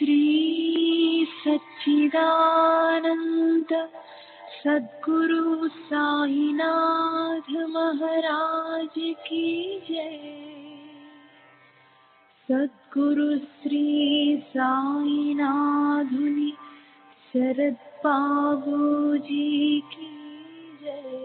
श्री सच्चिदानंद सद्गुरु साईनाथ महाराज की जय। सद्गुरु श्री साईनाथुनि शरद बाबू जी की जय।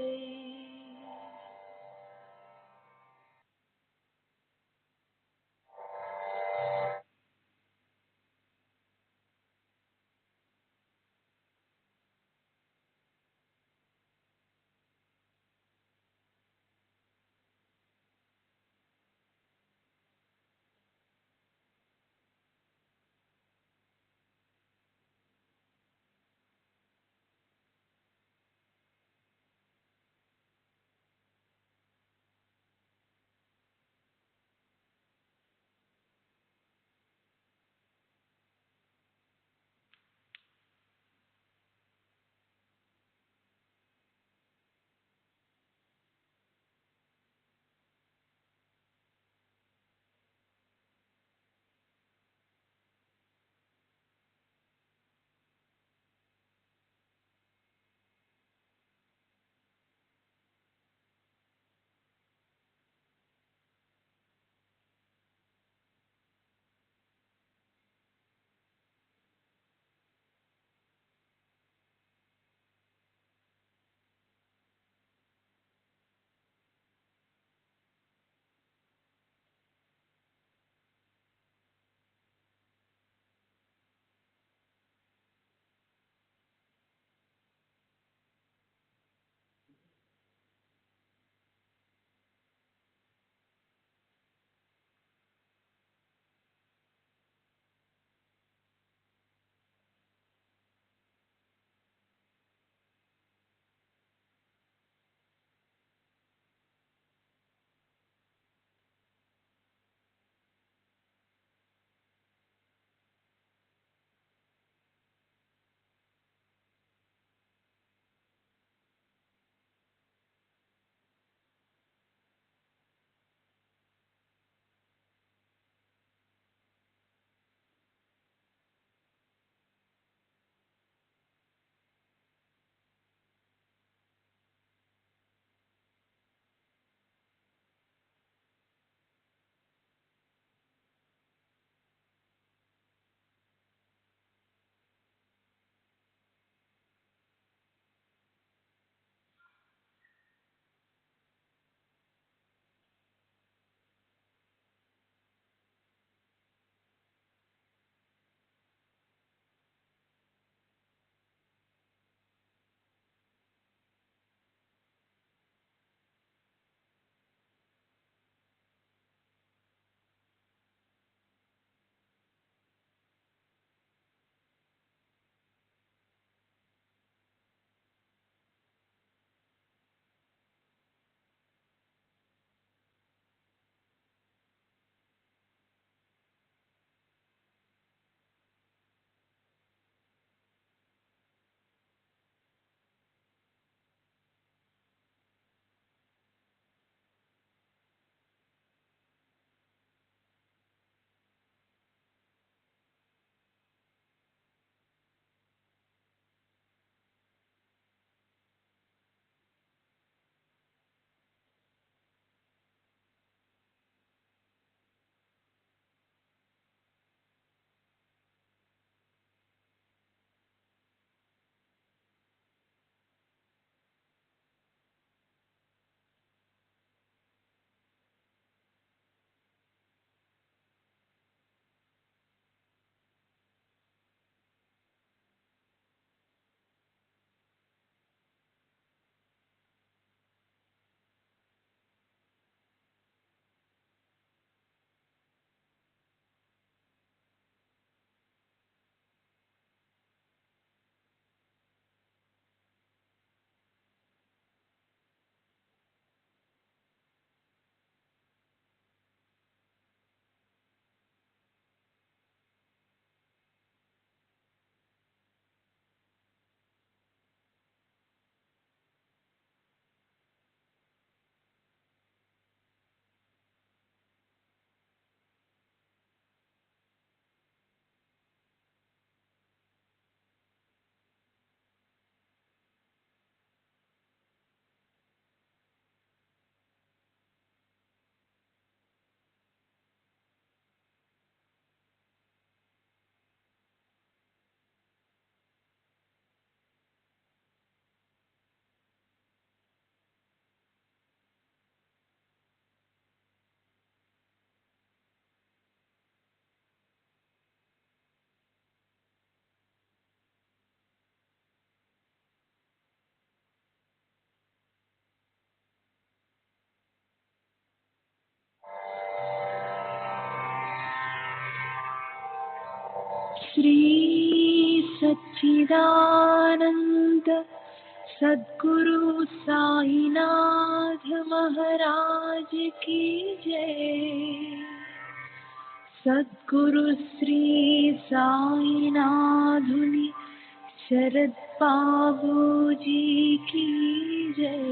श्री सच्चिदानंद सद्गुरु साईनाथ महाराज की जय। सद्गुरु श्री साईनाथुनि शरद बाबूजी की जय।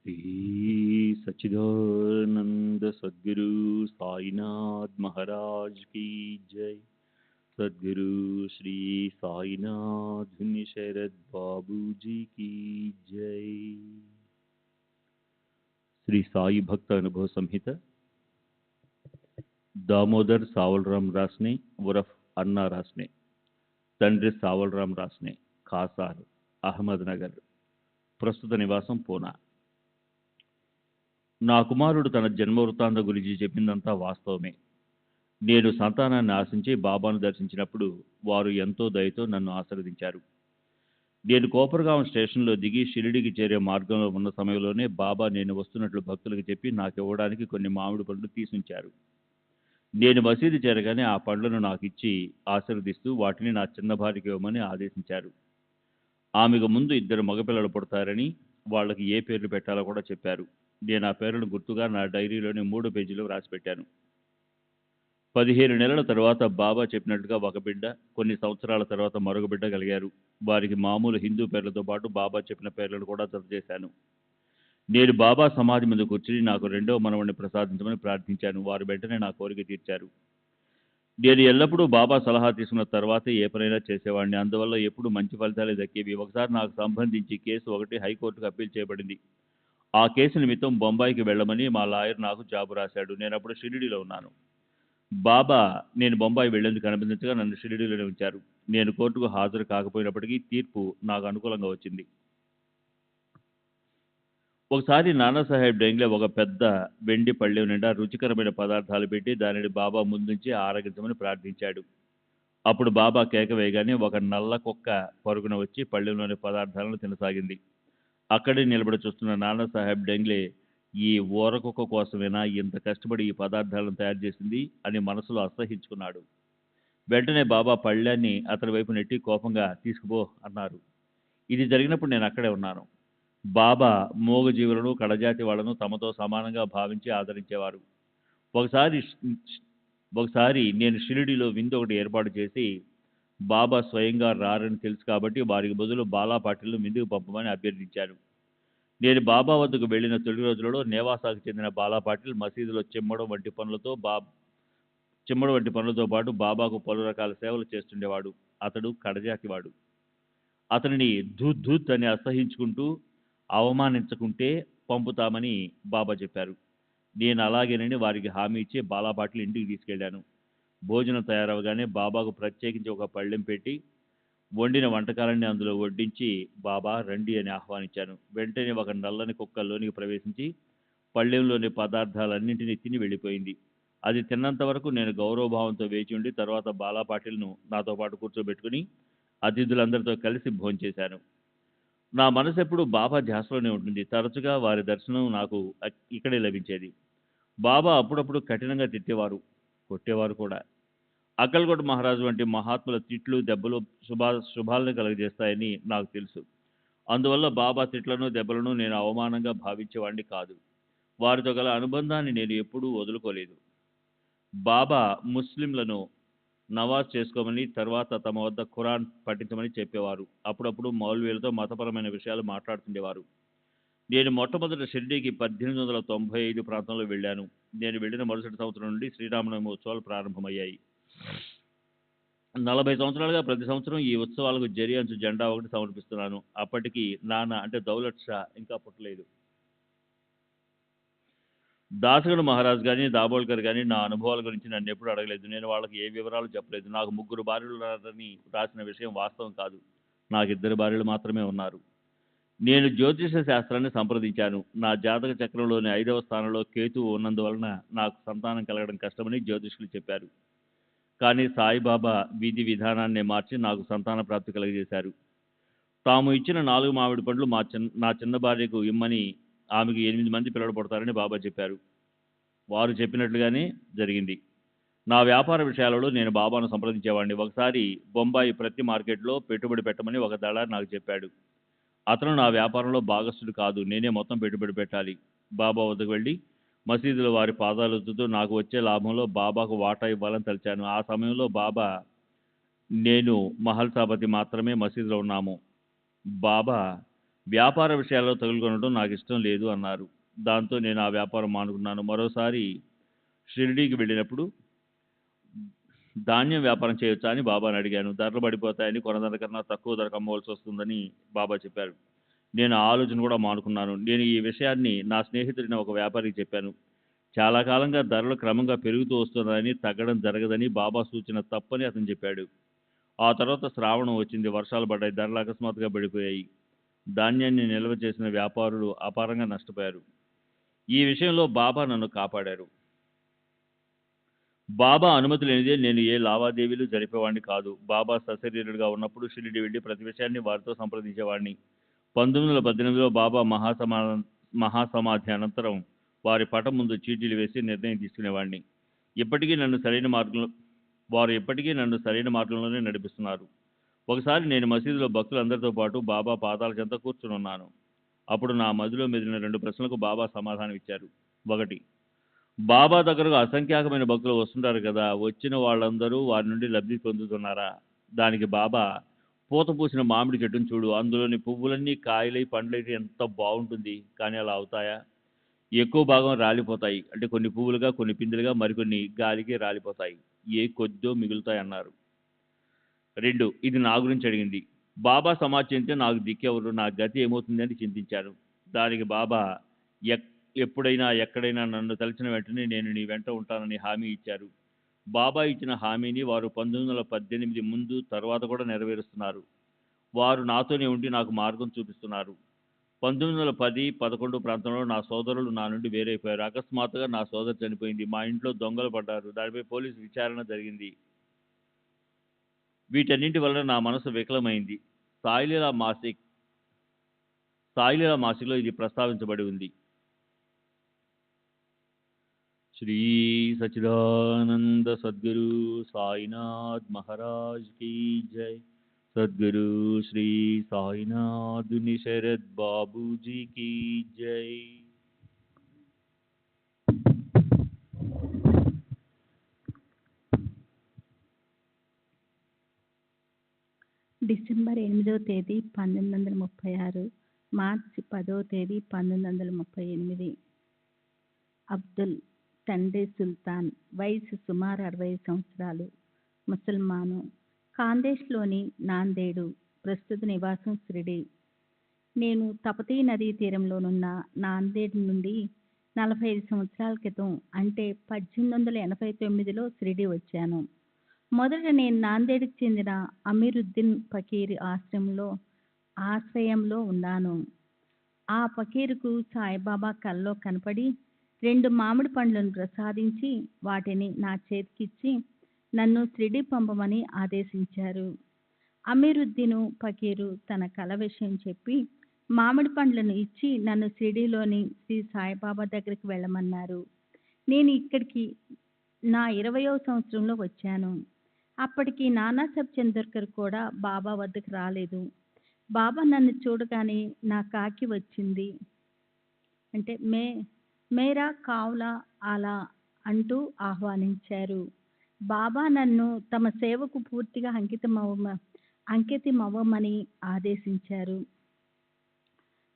श्री सच्चिदानंद सद्गुरु साईनाथ महाराज की जय। सद्गुरु श्री साईनाथ शरद बाबूजी की जय। श्री साई भक्त अनुभव संहिత దామోదర్ సావల్రామ్ రాస్నే ఉరఫ్ అన్నా రాస్నే, తండ్రి సావల్రామ్ రాస్నే, ఖాసార్, అహ్మద్ నగర్, ప్రస్తుత నివాసం పూనా. నా కుమారుడు తన జన్మ వృత్తాంతం గురించి చెప్పిందంతా వాస్తవమే. నేను సంతానాన్ని ఆశించి బాబాను దర్శించినప్పుడు వారు ఎంతో దయతో నన్ను ఆశీర్వదించారు. నేను కోపర్గాం స్టేషన్లో దిగి షిరిడికి చేరే మార్గంలో ఉన్న సమయంలోనే బాబా నేను వస్తున్నట్లు భక్తులకు చెప్పి నాకు ఇవ్వడానికి కొన్ని మామిడి పళ్ళు తీసుంచారు. నేను మసీదు చేరగానే ఆ పండ్లను నాకు ఇచ్చి ఆశీర్వదిస్తూ వాటిని నా చిన్న భార్యకి ఇవ్వమని ఆదేశించారు. ఆమెకు ముందు 2 మగపిల్లలు పుడతారని, వాళ్ళకి ఏ పేర్లు పెట్టాలో కూడా చెప్పారు. నేను ఆ పేర్లను గుర్తుగా నా డైరీలోని 3 పేజీలో వ్రాసి పెట్టాను. 15 నెలల తర్వాత బాబా చెప్పినట్టుగా ఒక బిడ్డ, కొన్ని సంవత్సరాల తర్వాత మరొక బిడ్డ కలిగారు. వారికి మామూలు హిందూ పేర్లతో పాటు బాబా చెప్పిన పేర్లను కూడా జత చేశాను. నేను బాబా సమాధి మీద కూర్చుని నాకు రెండవ మనవడిని ప్రసాదించమని ప్రార్థించాను. వారు వెంటనే నా కోరిక తీర్చారు. నేను ఎల్లప్పుడూ బాబా సలహా తీసుకున్న తర్వాతే ఏ పనైనా చేసేవాడిని. అందువల్ల ఎప్పుడు మంచి ఫలితాలే దక్కేవి. ఒకసారి నాకు సంబంధించి కేసు ఒకటి హైకోర్టుకు అప్పీల్ చేయబడింది. ఆ కేసు నిమిత్తం బొంబాయికి వెళ్ళమని మా లాయర్ నాకు జాబు రాశాడు. నేను అప్పుడు షిరిడీలో ఉన్నాను. బాబా నేను బొంబాయి వెళ్లేందుకు అనుమతించగా నన్ను షిరిడీలోనే ఉంచారు. నేను కోర్టుకు హాజరు కాకపోయినప్పటికీ తీర్పు నాకు అనుకూలంగా వచ్చింది. ఒకసారి నానాసాహెబ్ డెంగ్లే ఒక పెద్ద వెండి పళ్ళెం నిండా రుచికరమైన పదార్థాలు పెట్టి దానిని బాబా ముందుంచి ఆరగించమని ప్రార్థించాడు. అప్పుడు బాబా కేక వేయగానే ఒక నల్ల కుక్క పరుగున వచ్చి పళ్ళెంలోని పదార్థాలను తినసాగింది. అక్కడే నిలబడి చూస్తున్న నానాసాహెబ్ డెంగ్లే ఈ ఊరకుక్క కోసమేనా ఇంత కష్టపడి ఈ పదార్థాలను తయారు చేసింది అని మనసులో అసహ్యించుకున్నాడు. వెంటనే బాబా పళ్ళాన్ని అతని వైపు నెట్టి కోపంగా తీసుకుపో అన్నారు. ఇది జరిగినప్పుడు నేను అక్కడే ఉన్నాను. బాబా మూగజీవులను కడజాతి వాళ్లను తమతో సమానంగా భావించి ఆదరించేవారు. ఒకసారి నేను షిరిడీలో విందు ఒకటి ఏర్పాటు చేసి బాబా స్వయంగా రారని తెలుసు కాబట్టి వారికి బదులు బాలా పాటిల్ను విందుకు పంపమని అభ్యర్థించాను. నేను బాబా వద్దకు వెళ్లిన తొలి రోజులలో నేవాసాకు చెందిన బాలా పాటిల్ మసీదులో చిమ్మడం వంటి పనులతో పాటు బాబాకు పలు రకాల సేవలు చేస్తుండేవాడు. అతడు కడజాతివాడు. అతనిని ధూత్ ధూత్ అని అసహించుకుంటూ అవమానించకుంటే పంపుతామని బాబా చెప్పారు. నేను అలాగేనని వారికి హామీ ఇచ్చి బాలా పాటిల్ ఇంటికి తీసుకెళ్లాను. భోజనం తయారవగానే బాబాకు ప్రత్యేకించి ఒక పళ్ళెం పెట్టి వండిన వంటకాలన్నీ అందులో వడ్డించి బాబా రండి అని ఆహ్వానించాను. వెంటనే ఒక నల్లని కుక్క లోనికి ప్రవేశించి పళ్ళెంలోని పదార్థాలన్నింటినీ తిని వెళ్ళిపోయింది. అది తిన్నంత వరకు నేను గౌరవభావంతో వేచి ఉండి తర్వాత బాలా పాటిల్ను నాతో పాటు కూర్చోబెట్టుకుని అతిథులందరితో కలిసి భోంచేశాను. నా మనసు ఎప్పుడు బాబా ధ్యాసలోనే ఉంటుంది. తరచుగా వారి దర్శనం నాకు ఇక్కడే లభించేది. బాబా అప్పుడప్పుడు కఠినంగా తిట్టేవారు, కొట్టేవారు కూడా. అక్కల్కోట్ మహారాజు వంటి మహాత్ముల తిట్లు దెబ్బలు శుభాలను కలుగజేస్తాయని నాకు తెలుసు. అందువల్ల బాబా తిట్లను దెబ్బలను నేను అవమానంగా భావించేవాడిని కాదు. వారితో గల అనుబంధాన్ని నేను ఎప్పుడూ వదులుకోలేదు. బాబా ముస్లింలను నవాజ్ చేసుకోమని తర్వాత తమ వద్ద ఖురాన్ పఠించమని చెప్పేవారు. అప్పుడప్పుడు మౌల్వీలతో మతపరమైన విషయాలు మాట్లాడుతుండేవారు. నేను మొట్టమొదట షిరిడీకి 1895 ప్రాంతంలో వెళ్ళాను. నేను వెళ్ళిన మరుసటి సంవత్సరం నుండి శ్రీరామనవమి ఉత్సవాలు ప్రారంభమయ్యాయి. 40 సంవత్సరాలుగా ప్రతి సంవత్సరం ఈ ఉత్సవాలకు జరి అంచు జెండా ఒకటి సమర్పిస్తున్నాను. అప్పటికి నాన్న అంటే దౌలత్ షా ఇంకా పుట్టలేదు. దాసగఢ్ మహారాజ్ కానీ దాబోల్కర్ కానీ నా అనుభవాల గురించి నన్ను ఎప్పుడు అడగలేదు. నేను వాళ్ళకి ఏ వివరాలు చెప్పలేదు. నాకు 3 భార్యలు ఉన్నారని రాసిన విషయం వాస్తవం కాదు. నాకు 2 భార్యలు మాత్రమే ఉన్నారు. నేను జ్యోతిష శాస్త్రాన్ని సంప్రదించాను. నా జాతక చక్రంలోని 5వ స్థానంలో కేతువు ఉన్నందువలన నాకు సంతానం కలగడం కష్టమని జ్యోతిష్కులు చెప్పారు. కానీ సాయిబాబా విధి విధానాన్ని మార్చి నాకు సంతాన ప్రాప్తి కలుగజేశారు. తాము ఇచ్చిన 4 మామిడి పండ్లు నా చిన్న భార్యకు ఇమ్మని ఆమెకు 8 మంది పిల్లలు పుడతారని బాబా చెప్పారు. వారు చెప్పినట్లుగానే జరిగింది. నా వ్యాపార విషయాలలో నేను బాబాను సంప్రదించేవాడిని. ఒకసారి బొంబాయి ప్రతి మార్కెట్లో పెట్టుబడి పెట్టమని ఒక దళారి నాకు చెప్పాడు. అతను నా వ్యాపారంలో భాగస్థుడు కాదు. నేనే మొత్తం పెట్టుబడి పెట్టాలి. బాబా వద్దకు వెళ్ళి మసీదులో వారి పాదాలు ఎత్తుతూ నాకు వచ్చే లాభంలో బాబాకు వాటా ఇవ్వాలని తలిచాను. ఆ సమయంలో బాబా నేను మహల్సాపతి మాత్రమే మసీదులో ఉన్నాము. బాబా వ్యాపార విషయాల్లో తగులుకొనడం నాకు ఇష్టం లేదు అన్నారు. దాంతో నేను ఆ వ్యాపారం మానుకున్నాను. మరోసారి షిరిడీకి వెళ్ళినప్పుడు ధాన్యం వ్యాపారం చేయొచ్చా అని బాబాని అడిగాను. ధరలు పడిపోతాయని, కొనదానికన్నా తక్కువ ధరకు అమ్మవలసి వస్తుందని బాబా చెప్పారు. నేను ఆ ఆలోచన కూడా మానుకున్నాను. నేను ఈ విషయాన్ని నా స్నేహితుడిన ఒక వ్యాపారికి చెప్పాను. చాలా కాలంగా ధరలు క్రమంగా పెరుగుతూ వస్తున్నాయని, తగ్గడం జరగదని బాబా సూచన తప్పని అతను చెప్పాడు. ఆ తర్వాత శ్రావణం వచ్చింది. వర్షాలు పడ్డాయి. ధరలు అకస్మాత్తుగా పడిపోయాయి. ధాన్యాన్ని నిల్వ చేసిన వ్యాపారులు అపారంగా నష్టపోయారు. ఈ విషయంలో బాబా నన్ను కాపాడారు. బాబా అనుమతి లేనిదే నేను ఏ లావాదేవీలు జరిపేవాడిని కాదు. బాబా సశరీరుడుగా ఉన్నప్పుడు షిరిడి వెళ్ళి ప్రతి విషయాన్ని వారితో సంప్రదించేవాడిని. 1918లో బాబా మహాసమాధి అనంతరం వారి పటం ముందు చీటీలు వేసి నిర్ణయం తీసుకునేవాడిని. వారు ఎప్పటికీ నన్ను సరైన మార్గంలోనే నడిపిస్తున్నారు. ఒకసారి నేను మసీదులో భక్తులందరితో పాటు బాబా పాదాల చెంత కూర్చుని ఉన్నాను. అప్పుడు నా మదిలో మెదిలిన 2 ప్రశ్నలకు బాబా సమాధానం ఇచ్చారు. 1, బాబా దగ్గరకు అసంఖ్యాకమైన భక్తులు వస్తుంటారు కదా, వచ్చిన వాళ్ళందరూ వారి నుండి లబ్ధి పొందుతున్నారా? దానికి బాబా పూత పూసిన మామిడి చెట్టును చూడు, అందులోని పువ్వులన్నీ కాయలై పండ్లై ఎంత బాగుంటుంది. కానీ అలా అవుతాయా? ఎక్కువ భాగం రాలిపోతాయి. అంటే కొన్ని పువ్వులుగా, కొన్ని పిందెలుగా, మరికొన్ని గాలికి రాలిపోతాయి. ఏ కొద్దో మిగులుతాయన్నారు. 2. ఇది నా గురించి అడిగింది. బాబా సమాధి చెందితే నాకు దిక్కెవరు? నా గతి ఏమవుతుంది అని చింతించాను. దానికి బాబా ఎక్ ఎప్పుడైనా ఎక్కడైనా నన్ను తలిచిన వెంటనే నేను నీ వెంట ఉంటానని హామీ ఇచ్చారు. బాబా ఇచ్చిన హామీని వారు 1918 ముందు తర్వాత కూడా నెరవేరుస్తున్నారు. వారు నాతోనే ఉండి నాకు మార్గం చూపిస్తున్నారు. 1910, 11 ప్రాంతంలో నా సోదరులు నా నుండి వేరైపోయారు. అకస్మాత్తుగా నా సోదరు చనిపోయింది. మా ఇంట్లో దొంగలు పడ్డారు. దానిపై పోలీసు విచారణ జరిగింది. వీటన్నింటి వలన నా మనసు వికలమైంది. సాయిలీలా మాసిక్లో ఇది ప్రస్తావించబడి ఉంది. శ్రీ సచిదానంద సద్గురు సాయినాథ్ మహారాజ్ కీ జై. సద్గురు శ్రీ సాయినాథ్ శరద్ బాబూజీ కీ జై. డిసెంబర్ 8వ తేదీ 1936, మార్చి 10వ తేదీ 1938. అబ్దుల్, తండ్రి సుల్తాన్, వయసు సుమారు 60 సంవత్సరాలు, ముసల్మాను, ఖాందేశ్లోని నాందేడు, ప్రస్తుత నివాసం షిరిడి. నేను తపతీ నదీ తీరంలోనున్న నాందేడ్ నుండి 45 సంవత్సరాల క్రితం అంటే 1889లో షిరిడి వచ్చాను. మొదట నేను నాందేడ్కి చెందిన అమీరుద్దీన్ ఫకీర్ ఆశ్రయంలో ఉన్నాను. ఆ ఫకీరుకు సాయిబాబా కల్లో కనపడి 2 మామిడి పండ్లను ప్రసాదించి వాటిని నా చేతికిచ్చి నన్ను షిరిడి పంపమని ఆదేశించారు. అమీరుద్దీను ఫకీరు తన కల విషయం చెప్పి మామిడి పండ్లను ఇచ్చి నన్ను షిరిడిలోని శ్రీ సాయిబాబా దగ్గరికి వెళ్ళమన్నారు. నేను ఇక్కడికి నా 20వ సంవత్సరంలో వచ్చాను. అప్పటికి నానాసాహెబ్ చందోర్కర్ కూడా బాబా వద్దకు రాలేదు. బాబా నన్ను చూడగానే నా కాకి వచ్చింది. అంటే మేరా కావ్లా అలా అంటూ ఆహ్వానించారు. బాబా నన్ను తమ సేవకు పూర్తిగా అంకితమవ్వమని ఆదేశించారు.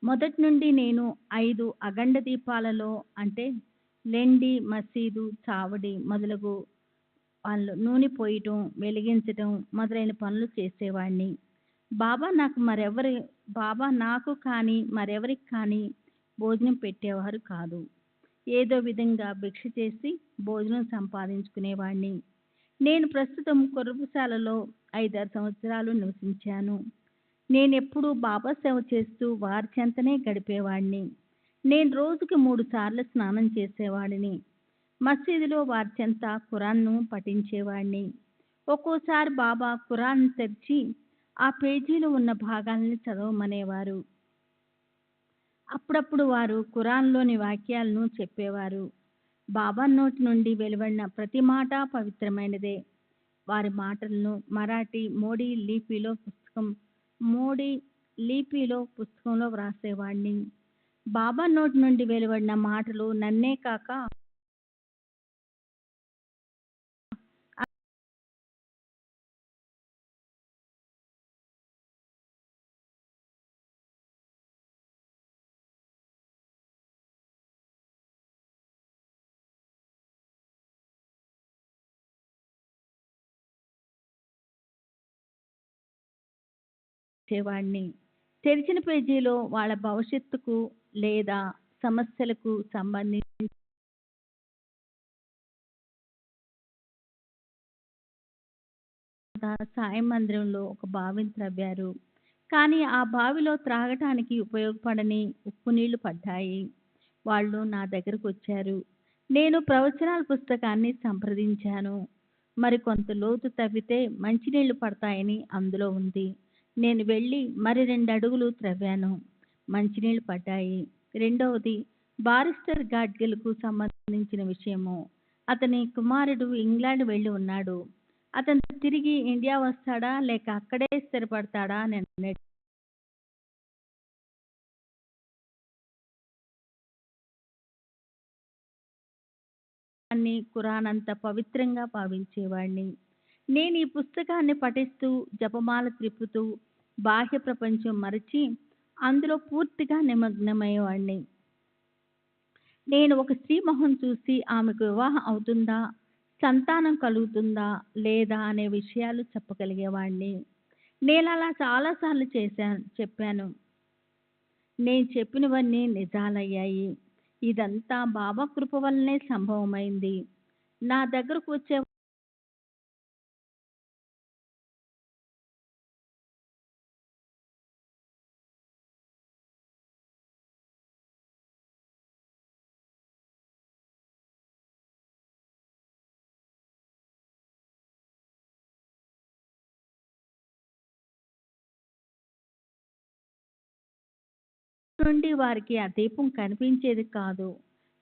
మొదటి నుండి నేను 5 అఖండ దీపాలలో అంటే లెండి, మసీదు, చావడి మొదలగు పనులు, నూనె పోయటం, వెలిగించటం మొదలైన పనులు చేసేవాడిని. బాబా నాకు కానీ మరెవరికి కానీ భోజనం పెట్టేవారు కాదు. ఏదో విధంగా భిక్ష చేసి భోజనం సంపాదించుకునేవాడిని. నేను ప్రస్తుతం కుర్రపుశాలలో 5-6 సంవత్సరాలు నివసించాను. నేనెప్పుడూ బాబా సేవ చేస్తూ వారి చెంతనే గడిపేవాడిని. నేను రోజుకి 3 సార్లు స్నానం చేసేవాడిని. మసీదులో వారి చెంత ఖురాన్ను పఠించేవాడిని. ఒక్కోసారి బాబా ఖురాన్ తెరిచి ఆ పేజీలో ఉన్న భాగాల్ని చదవమనేవారు. అప్పుడప్పుడు వారు ఖురాన్లోని వాక్యాలను చెప్పేవారు. బాబా నోటి నుండి వెలువడిన ప్రతి మాట పవిత్రమైనదే. వారి మాటలను మరాఠీ మోడీ లిపిలో పుస్తకంలో వ్రాసేవాడిని. బాబా నోటి నుండి వెలువడిన మాటలు నన్నే కాక చేవాడిని. తెరిచిన పేజీలో వాళ్ళ భవిష్యత్తుకు లేదా సమస్యలకు సంబంధించి సాయం మందిరంలో ఒక బావిని త్రవ్వారు. కానీ ఆ బావిలో త్రాగటానికి ఉపయోగపడని ఉప్పు నీళ్లు పడ్డాయి. వాళ్ళు నా దగ్గరకు వచ్చారు. నేను ప్రవచనాల పుస్తకాన్ని సంప్రదించాను. మరి కొంత లోతు తవ్వితే మంచినీళ్లు పడతాయని అందులో ఉంది. నేను వెళ్ళి మరి 2 అడుగులు త్రవ్వాను. మంచినీళ్లు పడ్డాయి. రెండవది బారిస్టర్ గాడ్గిల్కు సంబంధించిన విషయము. అతని కుమారుడు ఇంగ్లాండ్ వెళ్ళి ఉన్నాడు. అతను తిరిగి ఇండియా వస్తాడా లేక అక్కడే స్థిరపడతాడా అని ఖురాన్ అంత పవిత్రంగా భావించేవాడిని. నేను ఈ పుస్తకాన్ని పఠిస్తూ జపమాల త్రిప్పుతూ బాహ్య ప్రపంచం మరచి అందులో పూర్తిగా నిమగ్నమయ్యేవాడిని. నేను ఒక స్త్రీ మొహం చూసి ఆమెకు వివాహం అవుతుందా, సంతానం కలుగుతుందా లేదా అనే విషయాలు చెప్పగలిగేవాడిని. నేను అలా చాలాసార్లు చెప్పాను. నేను చెప్పినవన్నీ నిజాలయ్యాయి. ఇదంతా బాబా కృప వల్లనే సంభవమైంది. నా దగ్గరకు వచ్చే నుండి వారికి ఆ దీపం కనిపించేది కాదు.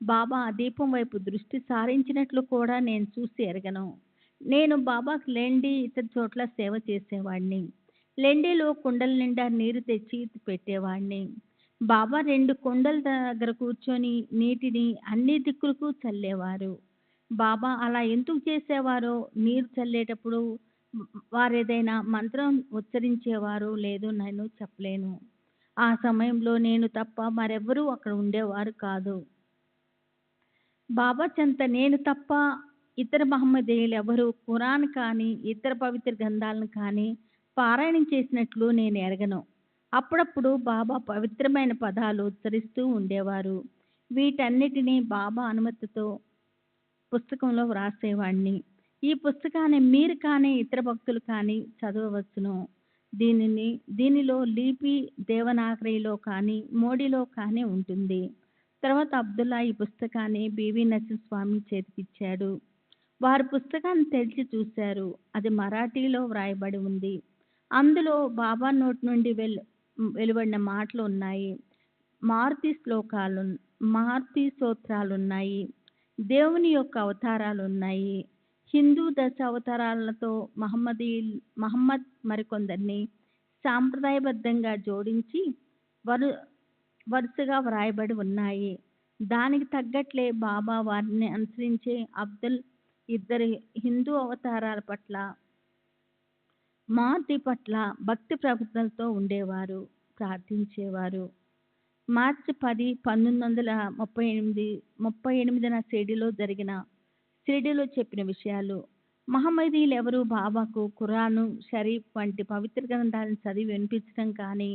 బాబా ఆ దీపం వైపు దృష్టి సారించినట్లు కూడా నేను చూసి ఎరగను. నేను బాబాకు లెండి ఇతర చోట్ల సేవ చేసేవాడిని. లెండిలో కుండల నిండా నీరు తెచ్చి పెట్టేవాడిని. బాబా 2 కుండల దగ్గర కూర్చొని నీటిని అన్ని దిక్కులకు చల్లేవారు. బాబా అలా ఎందుకు చేసేవారో, నీరు చల్లేటప్పుడు వారేదైనా మంత్రం ఉచ్చరించేవారో లేదో నేను చెప్పలేను. ఆ సమయంలో నేను తప్ప మరెవ్వరూ అక్కడ ఉండేవారు కాదు. బాబా చెంత నేను తప్ప ఇతర మహమ్మదీయులు ఎవరు ఖురాన్ కానీ ఇతర పవిత్ర గ్రంథాలను కానీ పారాయణం చేసినట్లు నేను ఎరగను. అప్పుడప్పుడు బాబా పవిత్రమైన పదాలు ఉచ్చరిస్తూ ఉండేవారు. వీటన్నిటినీ బాబా అనుమతితో పుస్తకంలో వ్రాసేవాడిని. ఈ పుస్తకాన్ని మీరు కానీ ఇతర భక్తులు కానీ చదవవచ్చును. దీనిలో లిపి దేవనాగరిలో కానీ మోడీలో కానీ ఉంటుంది. తర్వాత అబ్దుల్లా ఈ పుస్తకాన్ని బివి నసీర్ స్వామి చేతికిచ్చాడు. వారు పుస్తకాన్ని తెరిచి చూశారు. అది మరాఠీలో వ్రాయబడి ఉంది. అందులో బాబా నోటి నుండి వెలువడిన మాటలు ఉన్నాయి. మారుతి స్తోత్రాలున్నాయి. దేవుని యొక్క అవతారాలు ఉన్నాయి. హిందూ దశ అవతారాలతో మహమ్మద్ మరికొందరిని సాంప్రదాయబద్ధంగా జోడించి వరుసగా వ్రాయబడి ఉన్నాయి. దానికి తగ్గట్లే బాబా వారిని అనుసరించే అబ్దుల్ ఇద్దరు హిందూ అవతారాల పట్ల మారుతి పట్ల భక్తి ప్రపత్తులతో ఉండేవారు, ప్రార్థించేవారు. మార్చి 10, 1938 షిరిడీలో చెప్పిన విషయాలు. మహమ్మదీయులు ఎవరూ బాబాకు ఖురాను, షరీఫ్ వంటి పవిత్ర గ్రంథాలను చదివి వినిపించడం కానీ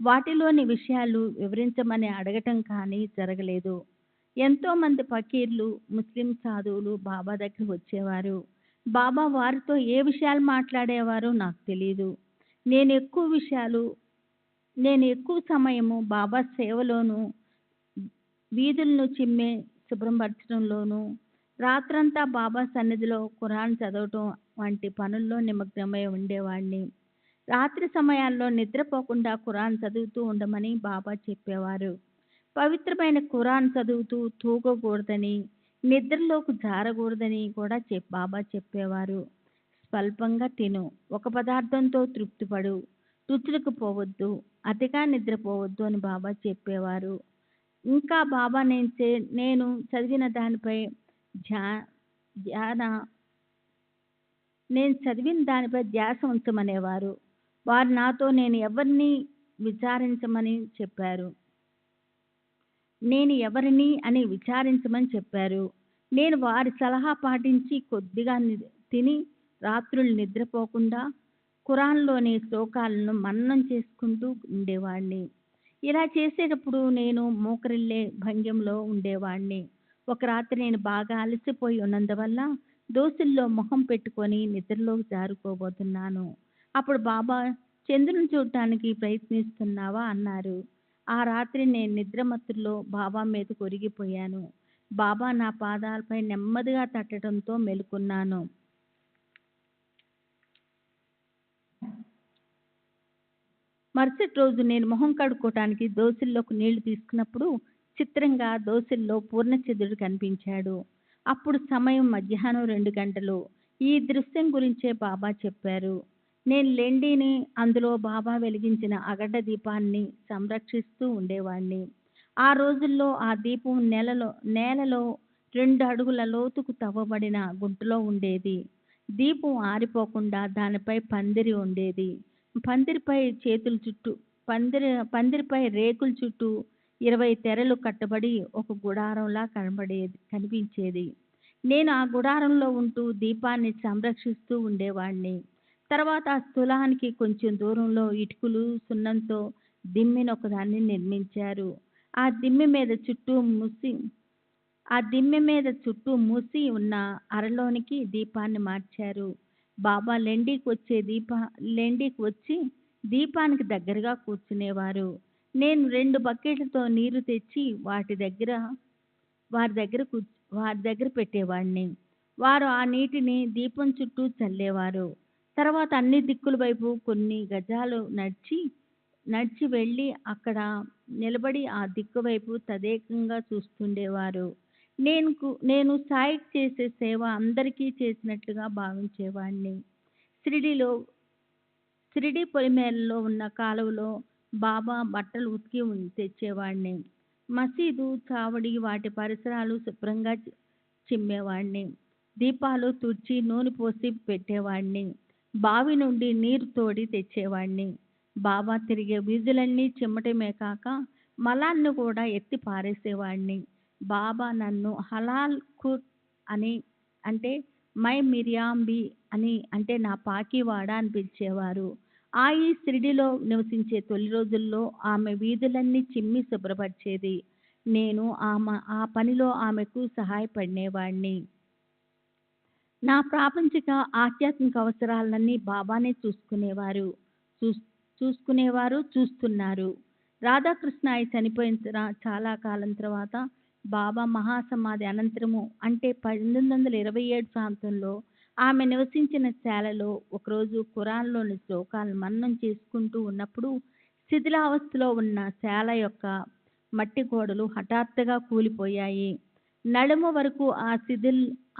వాటిలోని విషయాలు వివరించమని అడగటం కానీ జరగలేదు. ఎంతోమంది ఫకీర్లు, ముస్లిం సాధువులు బాబా దగ్గర వచ్చేవారు. బాబా వారితో ఏ విషయాలు మాట్లాడేవారో నాకు తెలియదు. నేను ఎక్కువ సమయము బాబా సేవలోనూ వీధులను శుభ్రపరచడంలోనూ రాత్రంతా బాబా సన్నిధిలో ఖురాన్ చదవటం వంటి పనుల్లో నిమగ్నమై ఉండేవాడిని. రాత్రి సమయాల్లో నిద్రపోకుండా ఖురాన్ చదువుతూ ఉండమని బాబా చెప్పేవారు. పవిత్రమైన ఖురాన్ చదువుతూ తూగకూడదని, నిద్రలోకి జారకూడదని కూడా బాబా చెప్పేవారు. స్వల్పంగా తిను, ఒక పదార్థంతో తృప్తిపడు, రుచులకు పోవద్దు, అతిగా నిద్రపోవద్దు అని బాబా చెప్పేవారు. ఇంకా బాబా నేను చదివిన దానిపై ధ్యాస ఉంచమనేవారు. వారు నాతో నేను ఎవరిని విచారించమని చెప్పారు. నేను వారి సలహా పాటించి కొద్దిగా తిని రాత్రులు నిద్రపోకుండా ఖురాన్లోని శ్లోకాలను మననం చేసుకుంటూ ఉండేవాడిని. ఇలా చేసేటప్పుడు నేను మోకరిల్లే భంగిమలో ఉండేవాడిని. ఒక రాత్రి నేను బాగా అలసిపోయి ఉన్నందువల్ల దోసిల్లో మొహం పెట్టుకొని నిద్రలోకి జారుకోబోతున్నాను. అప్పుడు బాబా చంద్రుని చూడటానికి ప్రయత్నిస్తున్నావా అన్నారు. ఆ రాత్రి నేను నిద్రమత్తులో బాబా మీదకు ఒరిగిపోయాను. బాబా నా పాదాలపై నెమ్మదిగా తట్టడంతో మెలుకున్నాను. మరుసటి రోజు నేను మొహం కడుక్కోవటానికి దోసిల్లోకి నీళ్లు తీసుకున్నప్పుడు చిత్రంగా దోసిల్లో పూర్ణచంద్రుడు కనిపించాడు. అప్పుడు సమయం మధ్యాహ్నం 2 గంటలు. ఈ దృశ్యం గురించే బాబా చెప్పారు. నేను లెండిని, అందులో బాబా వెలిగించిన అగడ్డ దీపాన్ని సంరక్షిస్తూ ఉండేవాడిని. ఆ రోజుల్లో ఆ దీపం నేలలో 2 అడుగుల లోతుకు తవ్వబడిన గుంటలో ఉండేది. దీపం ఆరిపోకుండా దానిపై పందిరి ఉండేది. పందిరిపై చేతుల చుట్టూ పందిరిపై రేకుల చుట్టూ 20 తెరలు కట్టబడి ఒక గుడారంలా కనిపించేది. నేను ఆ గుడారంలో ఉంటూ దీపాన్ని సంరక్షిస్తూ ఉండేవాడిని. తర్వాత ఆ స్థూలానికి కొంచెం దూరంలో ఇటుకలు, సున్నంతో దిమ్మెనొకదాన్ని నిర్మించారు. ఆ దిమ్మె మీద చుట్టూ మూసి ఆ దిమ్మె మీద చుట్టూ మూసి ఉన్న అరలోనికి దీపాన్ని మార్చారు. బాబా లెండికి వచ్చి దీపానికి దగ్గరగా కూర్చునేవారు. నేను 2 బకెట్లతో నీరు తెచ్చి వారి దగ్గర పెట్టేవాడిని. వారు ఆ నీటిని దీపం చుట్టూ చల్లేవారు. తర్వాత అన్ని దిక్కుల వైపు కొన్ని గజాలు నడిచి వెళ్ళి అక్కడ నిలబడి ఆ దిక్కు వైపు తదేకంగా చూస్తుండేవారు. నేను సాయికి చేసే సేవ అందరికీ చేసినట్లుగా భావించేవాడిని. షిరిడీ పొలిమేరలో ఉన్న కాలువలో బాబా బట్టలు ఉతికి తెచ్చేవాడిని. మసీదు చావడి వాటి పరిసరాలు శుభ్రంగా చిమ్మేవాడిని. దీపాలు తుడిచి నూనె పోసి పెట్టేవాడిని. బావి నుండి నీరు తోడి తెచ్చేవాడిని. బాబా తిరిగే వీధులన్నీ చిమ్మటమే కాక మలాన్ని కూడా ఎత్తి పారేసేవాడిని. బాబా నన్ను హలాల్ ఖుర్ అని, అంటే మై మిరియాంబి అని, అంటే నా పాకివాడ అని పిలిచేవారు. ఈ షిరిడీలో నివసించే తొలి రోజుల్లో ఆమె వీధులన్నీ చిమ్మి శుభ్రపరిచేది. నేను ఆ పనిలో ఆమెకు సహాయపడినేవాడిని. నా ప్రాపంచిక ఆధ్యాత్మిక అవసరాలన్నీ బాబానే చూస్తున్నారు. రాధాకృష్ణాయి చనిపోయిన చాలా కాలం తర్వాత బాబా మహాసమాధి అనంతరము, అంటే 1827 ప్రాంతంలో ఆమె నివసించిన శాలలో ఒకరోజు ఖురాన్లోని శ్లోకాలను మననం చేసుకుంటూ ఉన్నప్పుడు శిథిలావస్థలో ఉన్న శాల యొక్క మట్టి గోడలు హఠాత్తుగా కూలిపోయాయి. నడుము వరకు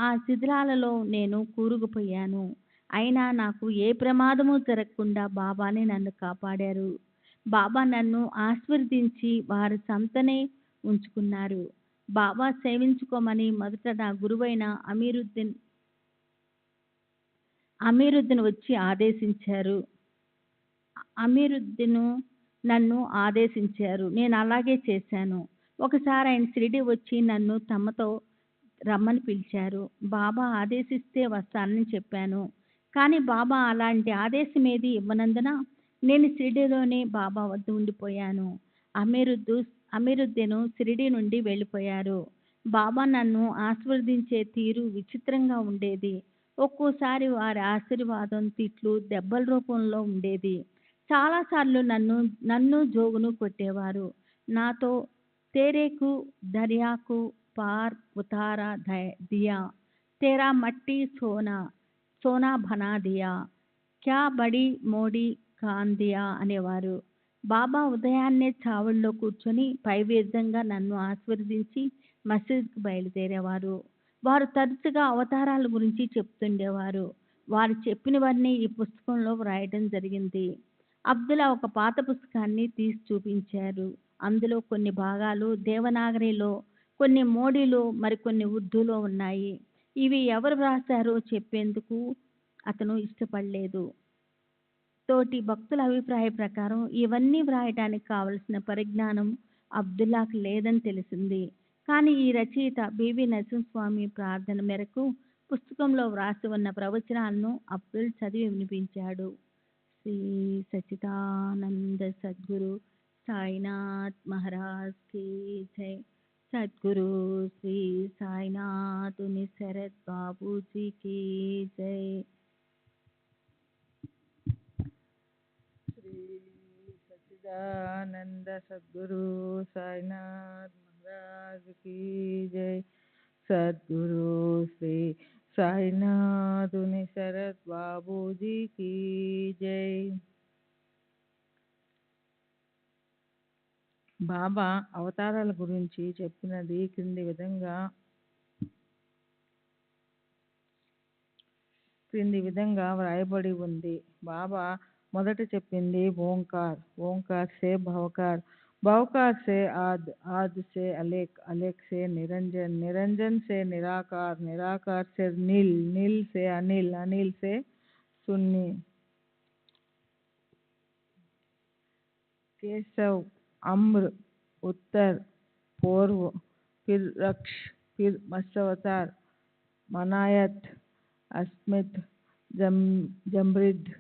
ఆ శిథిలాలలో నేను కూరుకుపోయాను. అయినా నాకు ఏ ప్రమాదము జరగకుండా బాబానే నన్ను కాపాడారు. బాబా నన్ను ఆశీర్వదించి వారి సంతనే ఉంచుకున్నారు. బాబా సేవించుకోమని మొదట నా గురువైన అమీరుద్దీన్ వచ్చి ఆదేశించారు. నన్ను ఆదేశించారు. నేను అలాగే చేశాను. ఒకసారి ఆయన షిరిడీ వచ్చి నన్ను తమతో రమ్మని పిలిచారు. బాబా ఆదేశిస్తే వస్తానని చెప్పాను. కానీ బాబా అలాంటి ఆదేశమేది ఇవ్వనందున నేను షిరిడీలోనే బాబా వద్ద ఉండిపోయాను. అమీరుద్దీన్ షిరిడీ నుండి వెళ్ళిపోయారు. బాబా నన్ను ఆశీర్వదించే తీరు విచిత్రంగా ఉండేది. ఒక్కోసారి వారి ఆశీర్వాదం తిట్లు, దెబ్బల రూపంలో ఉండేది. చాలాసార్లు నన్ను జోగును కొట్టేవారు. నాతో తేరేకు దర్యాకు పార్ ఉతారా దియా, తేరా మట్టి సోనా బనా దియా, క్యా బడి మోడి ఖాన్ దియా అనేవారు. బాబా ఉదయాన్నే చావడిలో కూర్చొని పైవేద్యంగా నన్ను ఆశీర్వదించి మసీద్కు బయలుదేరేవారు. వారు తరచుగా అవతారాల గురించి చెప్తుండేవారు. వారు చెప్పినవన్నీ ఈ పుస్తకంలో వ్రాయడం జరిగింది. అబ్దుల్లా ఒక పాత పుస్తకాన్ని తీసి చూపించారు. అందులో కొన్ని భాగాలు దేవనాగరిలో, కొన్ని మోడీలో, మరికొన్ని ఉర్దూలో ఉన్నాయి. ఇవి ఎవరు వ్రాసారో చెప్పేందుకు అతను ఇష్టపడలేదు. తోటి భక్తుల అభిప్రాయ ప్రకారం ఇవన్నీ వ్రాయటానికి కావలసిన పరిజ్ఞానం అబ్దుల్లాకు లేదని తెలిసింది. కానీ ఈ రచయిత బివి నరసింహస్వామి ప్రార్థన మేరకు పుస్తకంలో వ్రాసి ఉన్న ప్రవచనాలను అబ్దుల్ చదివి వినిపించాడు. శ్రీ సచ్చిదానంద సద్గురు సాయినాథ్ మహారాజ్ కీ జై. సద్గురు శ్రీ సాయినాథ్ శరత్ బాబూజీ కీ జై. శ్రీ సచ్చిదానంద సద్గురు సాయినాథ్ మహారాజ్ కీ జై. సద్గురు శ్రీ సాయినాథ్ శరత్ బాబూజీ కీ జై. బాబా అవతారాల గురించి చెప్పినది క్రింది విధంగా వ్రాయబడి ఉంది. బాబా మొదట చెప్పింది ఓంకార్, ఓంకార్ సే భవకార్, बहुकार से आद, आद से अलेख, अलेख से निरंजन, निरंजन से निराकार, निराकार से नील, नील से अनिल, अनिल से शून्य। केशव, अम्र, उत्तर, पूर्व, फिर रक्ष, फिर मत्स्यावतार, मनायत, अस्मित, जमृद,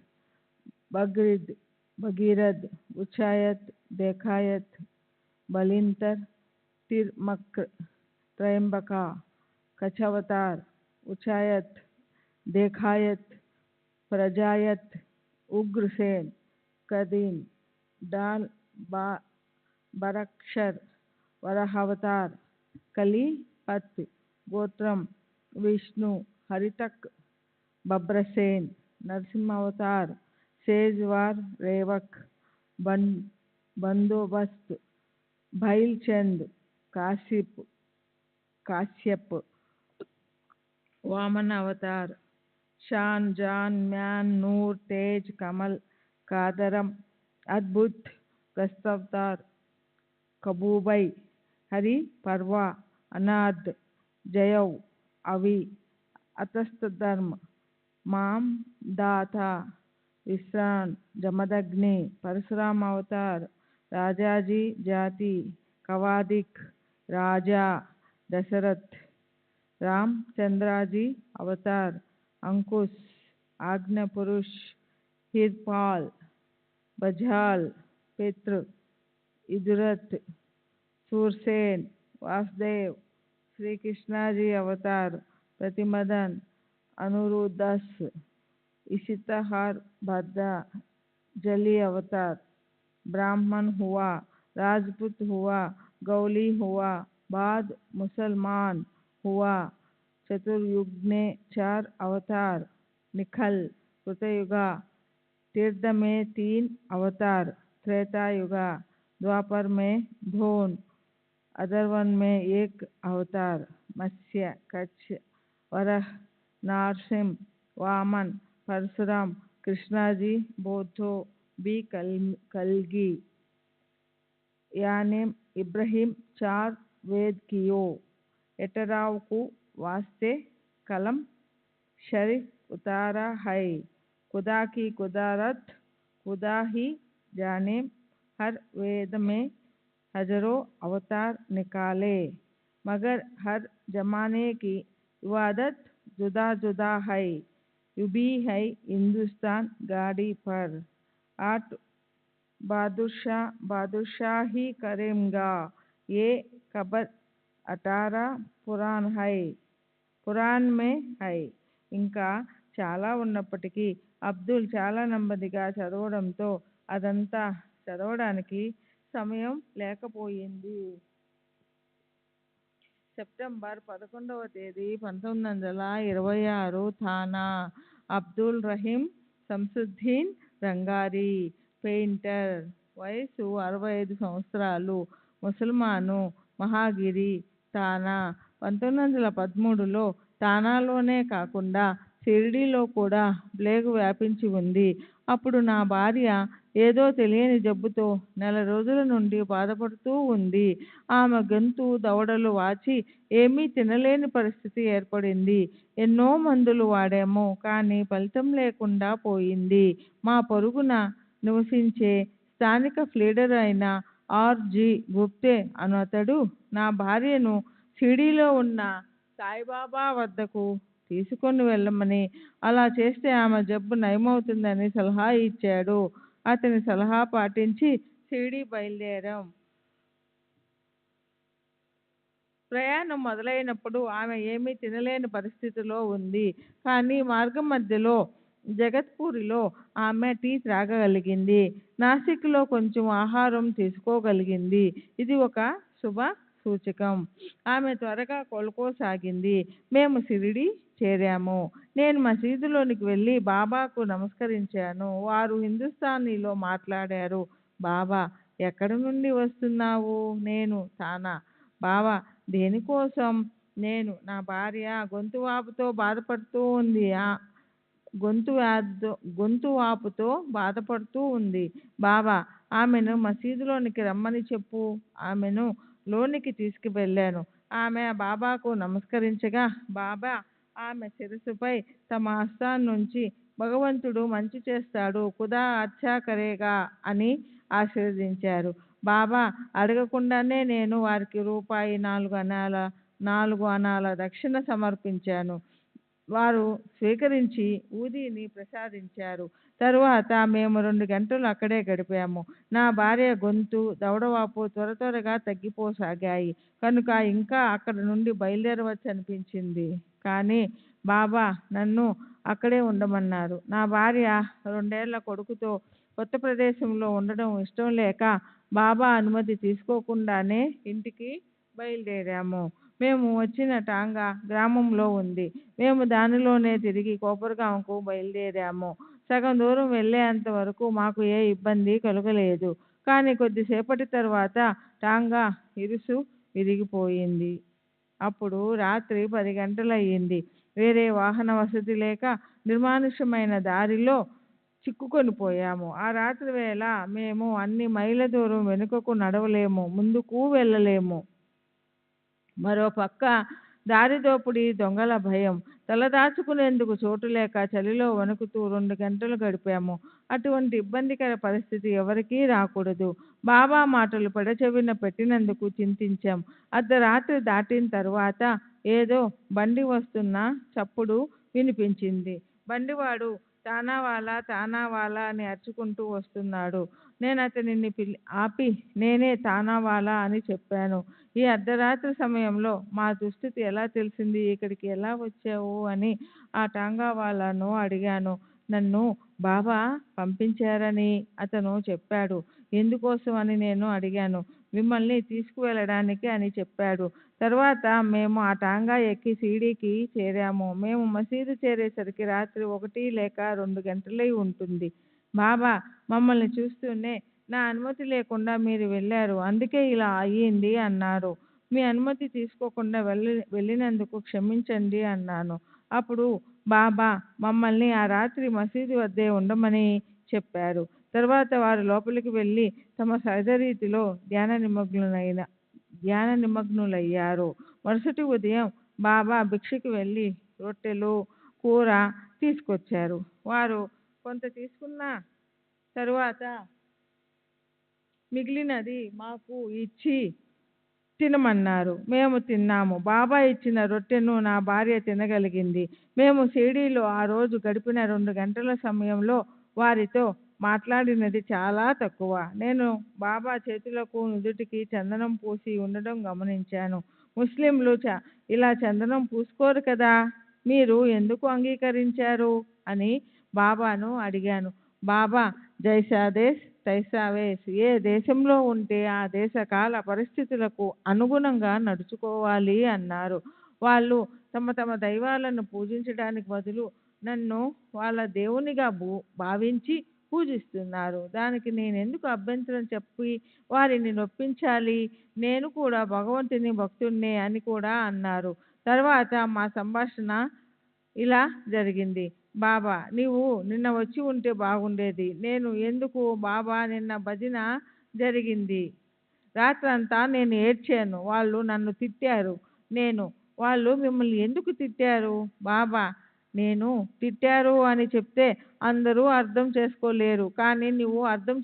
बगृद, भगीरथ, उच्चायत, देखायत, बलिंतर, तिरमक्र, त्रयंबका, कछावतार, उच्चायत, देखायत, प्रजायत, उग्रसेन, कदीन, डाल, बरक्षर, वराहावतार, कली, पत्, गोत्रम, विष्णु, हरितक, बब्रसेन, नरसिम्हावतार, सेजवार, रेवक, बंदोबस्त, भैलचंद, काश्यप, वामन अवतार, शान, जान, म्यान, नूर, तेज, कमल, कादरम, अद्भुत, प्रस्तावतार, कबूबई, हरि, पर्वा, अनाद, जयव, अवि, अतस्थ धर्म, माम, दाता, विश्रान, जमदग्नि, परशुराम अवतार, राजाजी जाति, कवादिक, राजा, दशरथ, रामचंद्राजी अवतार, अंकुश, आज्ञा पुरुष, हिरपाल, बझाल, पितृ, इदुरथ, सूरसेन, वासुदेव, श्री कृष्णाजी अवतार, प्रतिमदन, अनुरुदस, इशितहार, भद्रा, जली अवतार, ब्राह्मण हुआ, राजपूत हुआ, गौली हुआ, बाद मुसलमान हुआ, चतुर्युग ने 4 अवतार, निखल, कृतयुगा, तीर्थ में 3 अवतार, त्रेता युगा, द्वापर में धोन, अधर्वन में 1 अवतार, मत्स्य, कच्छ, वरह, नारसिंह, वामन, परशुराम, कृष्णाजी, बोधो, बी कलगी, यानी इब्राहिम 4 वेद कियो, एटराव को वास्ते कलम शरीफ उतारा है, खुदा की कुदरत खुदा ही जाने, हर वेद में हजारों अवतार निकाले, मगर हर जमाने की इबादत जुदा जुदा है, यूं है हिंदुस्तान गाड़ी पर, 8 बादशाही करेंगा, ये खबर 18 పురాణ్ మే హై. ఇంకా చాలా ఉన్నప్పటికీ అబ్దుల్ చాలా నెమ్మదిగా చదవడంతో అదంతా చదవడానికి సమయం లేకపోయింది. సెప్టెంబర్ 11వ తేదీ 1926 థానా అబ్దుల్ రహీం శంసుద్దీన్ రంగారి, పెయింటర్, వయసు 65 సంవత్సరాలు, ముసల్మాను, మహాగిరి, థానా. 1913లో థానాలోనే కాకుండా షిరిడీలో కూడా ప్లేగు వ్యాపించి ఉంది. అప్పుడు నా భార్య ఏదో తెలియని జబ్బుతో నెల రోజుల నుండి బాధపడుతూ ఉంది. ఆమె గొంతు దవడలు వాచి ఏమీ తినలేని పరిస్థితి ఏర్పడింది. ఎన్నో మందులు వాడాము, కానీ ఫలితం లేకుండా పోయింది. మా పొరుగున నివసించే స్థానిక ప్లీడర్ అయిన R.G. గుప్తే అతడు నా భార్యను షిరిడీలో ఉన్న సాయిబాబా వద్దకు తీసుకొని వెళ్ళమని, అలా చేస్తే ఆమె జబ్బు నయమవుతుందని సలహా ఇచ్చాడు. అతని సలహా పాటించి షిరిడీ బయలుదేరాం. ప్రయాణం మొదలైనప్పుడు ఆమె ఏమీ తినలేని పరిస్థితిలో ఉంది. కానీ మార్గం మధ్యలో జగత్పూరిలో ఆమె టీ త్రాగగలిగింది. నాసిక్లో కొంచెం ఆహారం తీసుకోగలిగింది. ఇది ఒక శుభ సూచకం. ఆమె త్వరగా కోలుకోసాగింది. మేము షిరిడీ చేరాము. నేను మసీదులోనికి వెళ్ళి బాబాకు నమస్కరించాను. వారు హిందుస్థానీలో మాట్లాడారు. బాబా, ఎక్కడి నుండి వస్తున్నావు? నేను, థానా. బాబా, దేనికోసం? నేను, నా భార్య గొంతు వాపుతో బాధపడుతూ ఉంది. గొంతు వాపుతో బాధపడుతూ ఉంది. బాబా, ఆమెను మసీదులోనికి రమ్మని చెప్పు. ఆమెను లోనికి తీసుకువెళ్ళాను. ఆమె బాబాకు నమస్కరించగా బాబా ఆమె శిరస్సుపై తమ హస్తాన్నుంచి భగవంతుడు మంచి చేస్తాడు, ఖుదా అచ్చా కరేగా అని ఆశీర్వదించారు. బాబా అడగకుండానే నేను వారికి రూపాయి 4 అణాల దక్షిణ సమర్పించాను. వారు స్వీకరించి ఊదీని ప్రసాదించారు. తరువాత మేము 2 గంటలు అక్కడే గడిపాము. నా భార్య గొంతు, దవడవాపు త్వరగా తగ్గిపోసాగాయి కనుక ఇంకా అక్కడ నుండి బయలుదేరవచ్చు అనిపించింది. కానీ బాబా నన్ను అక్కడే ఉండమన్నారు. నా భార్య 2 ఏళ్ల కొడుకుతో కొత్త ప్రదేశంలో ఉండడం ఇష్టం లేక బాబా అనుమతి తీసుకోకుండానే ఇంటికి బయలుదేరాము. మేము వచ్చిన టాంగా గ్రామంలో ఉంది. మేము దానిలోనే తిరిగి కోపర్గాంకు బయలుదేరాము. సగం దూరం వెళ్ళేంత వరకు మాకు ఏ ఇబ్బంది కలుగలేదు. కానీ కొద్దిసేపటి తర్వాత టాంగా ఇరుసు విరిగిపోయింది. అప్పుడు రాత్రి 10 గంటలయ్యింది. వేరే వాహన వసతి లేక నిర్మానుష్యమైన దారిలో చిక్కుకొని పోయాము. ఆ రాత్రి వేళ మేము అన్ని మైళ్ళ దూరం వెనుకకు నడవలేము, ముందుకు వెళ్ళలేము. మరో పక్క దారి దోపిడీ, దొంగల భయం, తలదాచుకునేందుకు చోటు లేక చలిలో వణుకుతూ 2 గంటలు గడిపాము. అటువంటి ఇబ్బందికర పరిస్థితి ఎవరికీ రాకూడదు. బాబా మాటలు పెడచెవిన పెట్టినందుకు చింతించాం. అర్ధరాత్రి దాటిన తరువాత ఏదో బండి వస్తున్న చప్పుడు వినిపించింది. బండివాడు తానావాలా అని అరుచుకుంటూ వస్తున్నాడు. నేను అతనిని ఆపి నేనే తానావాలా అని చెప్పాను. ఈ అర్ధరాత్రి సమయంలో మా దుస్థితి ఎలా తెలిసింది, ఇక్కడికి ఎలా వచ్చావు అని ఆ టాంగావాలాను అడిగాను. నన్ను బాబా పంపించారని అతను చెప్పాడు. ఎందుకోసం అని నేను అడిగాను. మిమ్మల్ని తీసుకువెళ్ళడానికి అని చెప్పాడు. తర్వాత మేము ఆ టాంగా ఎక్కి షిరిడీకి చేరాము. మేము మసీదు చేరేసరికి రాత్రి 1 లేక 2 గంటలై ఉంటుంది. బాబా మమ్మల్ని చూస్తూనే నా అనుమతి లేకుండా మీరు వెళ్ళారు, అందుకే ఇలా అయ్యింది అన్నారు. మీ అనుమతి తీసుకోకుండా వెళ్ళినందుకు క్షమించండి అన్నాను. అప్పుడు బాబా మమ్మల్ని ఆ రాత్రి మసీదు వద్దే ఉండమని చెప్పారు. తర్వాత వారు లోపలికి వెళ్ళి తమ సహజరీతిలో ధ్యాన నిమగ్నులయ్యారు. మరుసటి ఉదయం బాబా భిక్షకి వెళ్ళి రొట్టెలు, కూర తీసుకొచ్చారు. వారు కొంత తీసుకున్న తరువాత మిగిలినది మాకు ఇచ్చి తినమన్నారు. మేము తిన్నాము. బాబా ఇచ్చిన రొట్టెను నా భార్య తినగలిగింది. మేము షిరిడీలో ఆ రోజు గడిపిన 2 గంటల సమయంలో వారితో మాట్లాడినది చాలా తక్కువ. నేను బాబా చేతులకు, నుదుటికి చందనం పూసి ఉండడం గమనించాను. ముస్లింలు ఇలా చందనం పూసుకోరు కదా, మీరు ఎందుకు అంగీకరించారు అని బాబాను అడిగాను. బాబా జైసా దేశ్ తైసా వేష్, ఏ దేశంలో ఉంటే ఆ దేశ కాల పరిస్థితులకు అనుగుణంగా నడుచుకోవాలి అన్నారు. వాళ్ళు తమ దైవాలను పూజించడానికి బదులు నన్ను వాళ్ళ దేవునిగా భావించి పూజిస్తున్నారు. దానికి నేనెందుకు అభ్యంతరం చెప్పి వారిని నొప్పించాలి? నేను కూడా భగవంతుని భక్తుడినే అని కూడా అన్నారు. తర్వాత మా సంభాషణ ఇలా జరిగింది. బాబా నీవు నిన్న వచ్చి ఉంటే బాగుండేది. నేను ఎందుకు? బాబా నిన్న భజన జరిగింది. రాత్రంతా నేను ఏడ్చాను. వాళ్ళు నన్ను తిట్టారు. వాళ్ళు మిమ్మల్ని ఎందుకు తిట్టారు? బాబా నేను తిట్టారు అని చెప్తే అందరూ అర్థం చేసుకోలేరు, కానీ నువ్వు అర్థం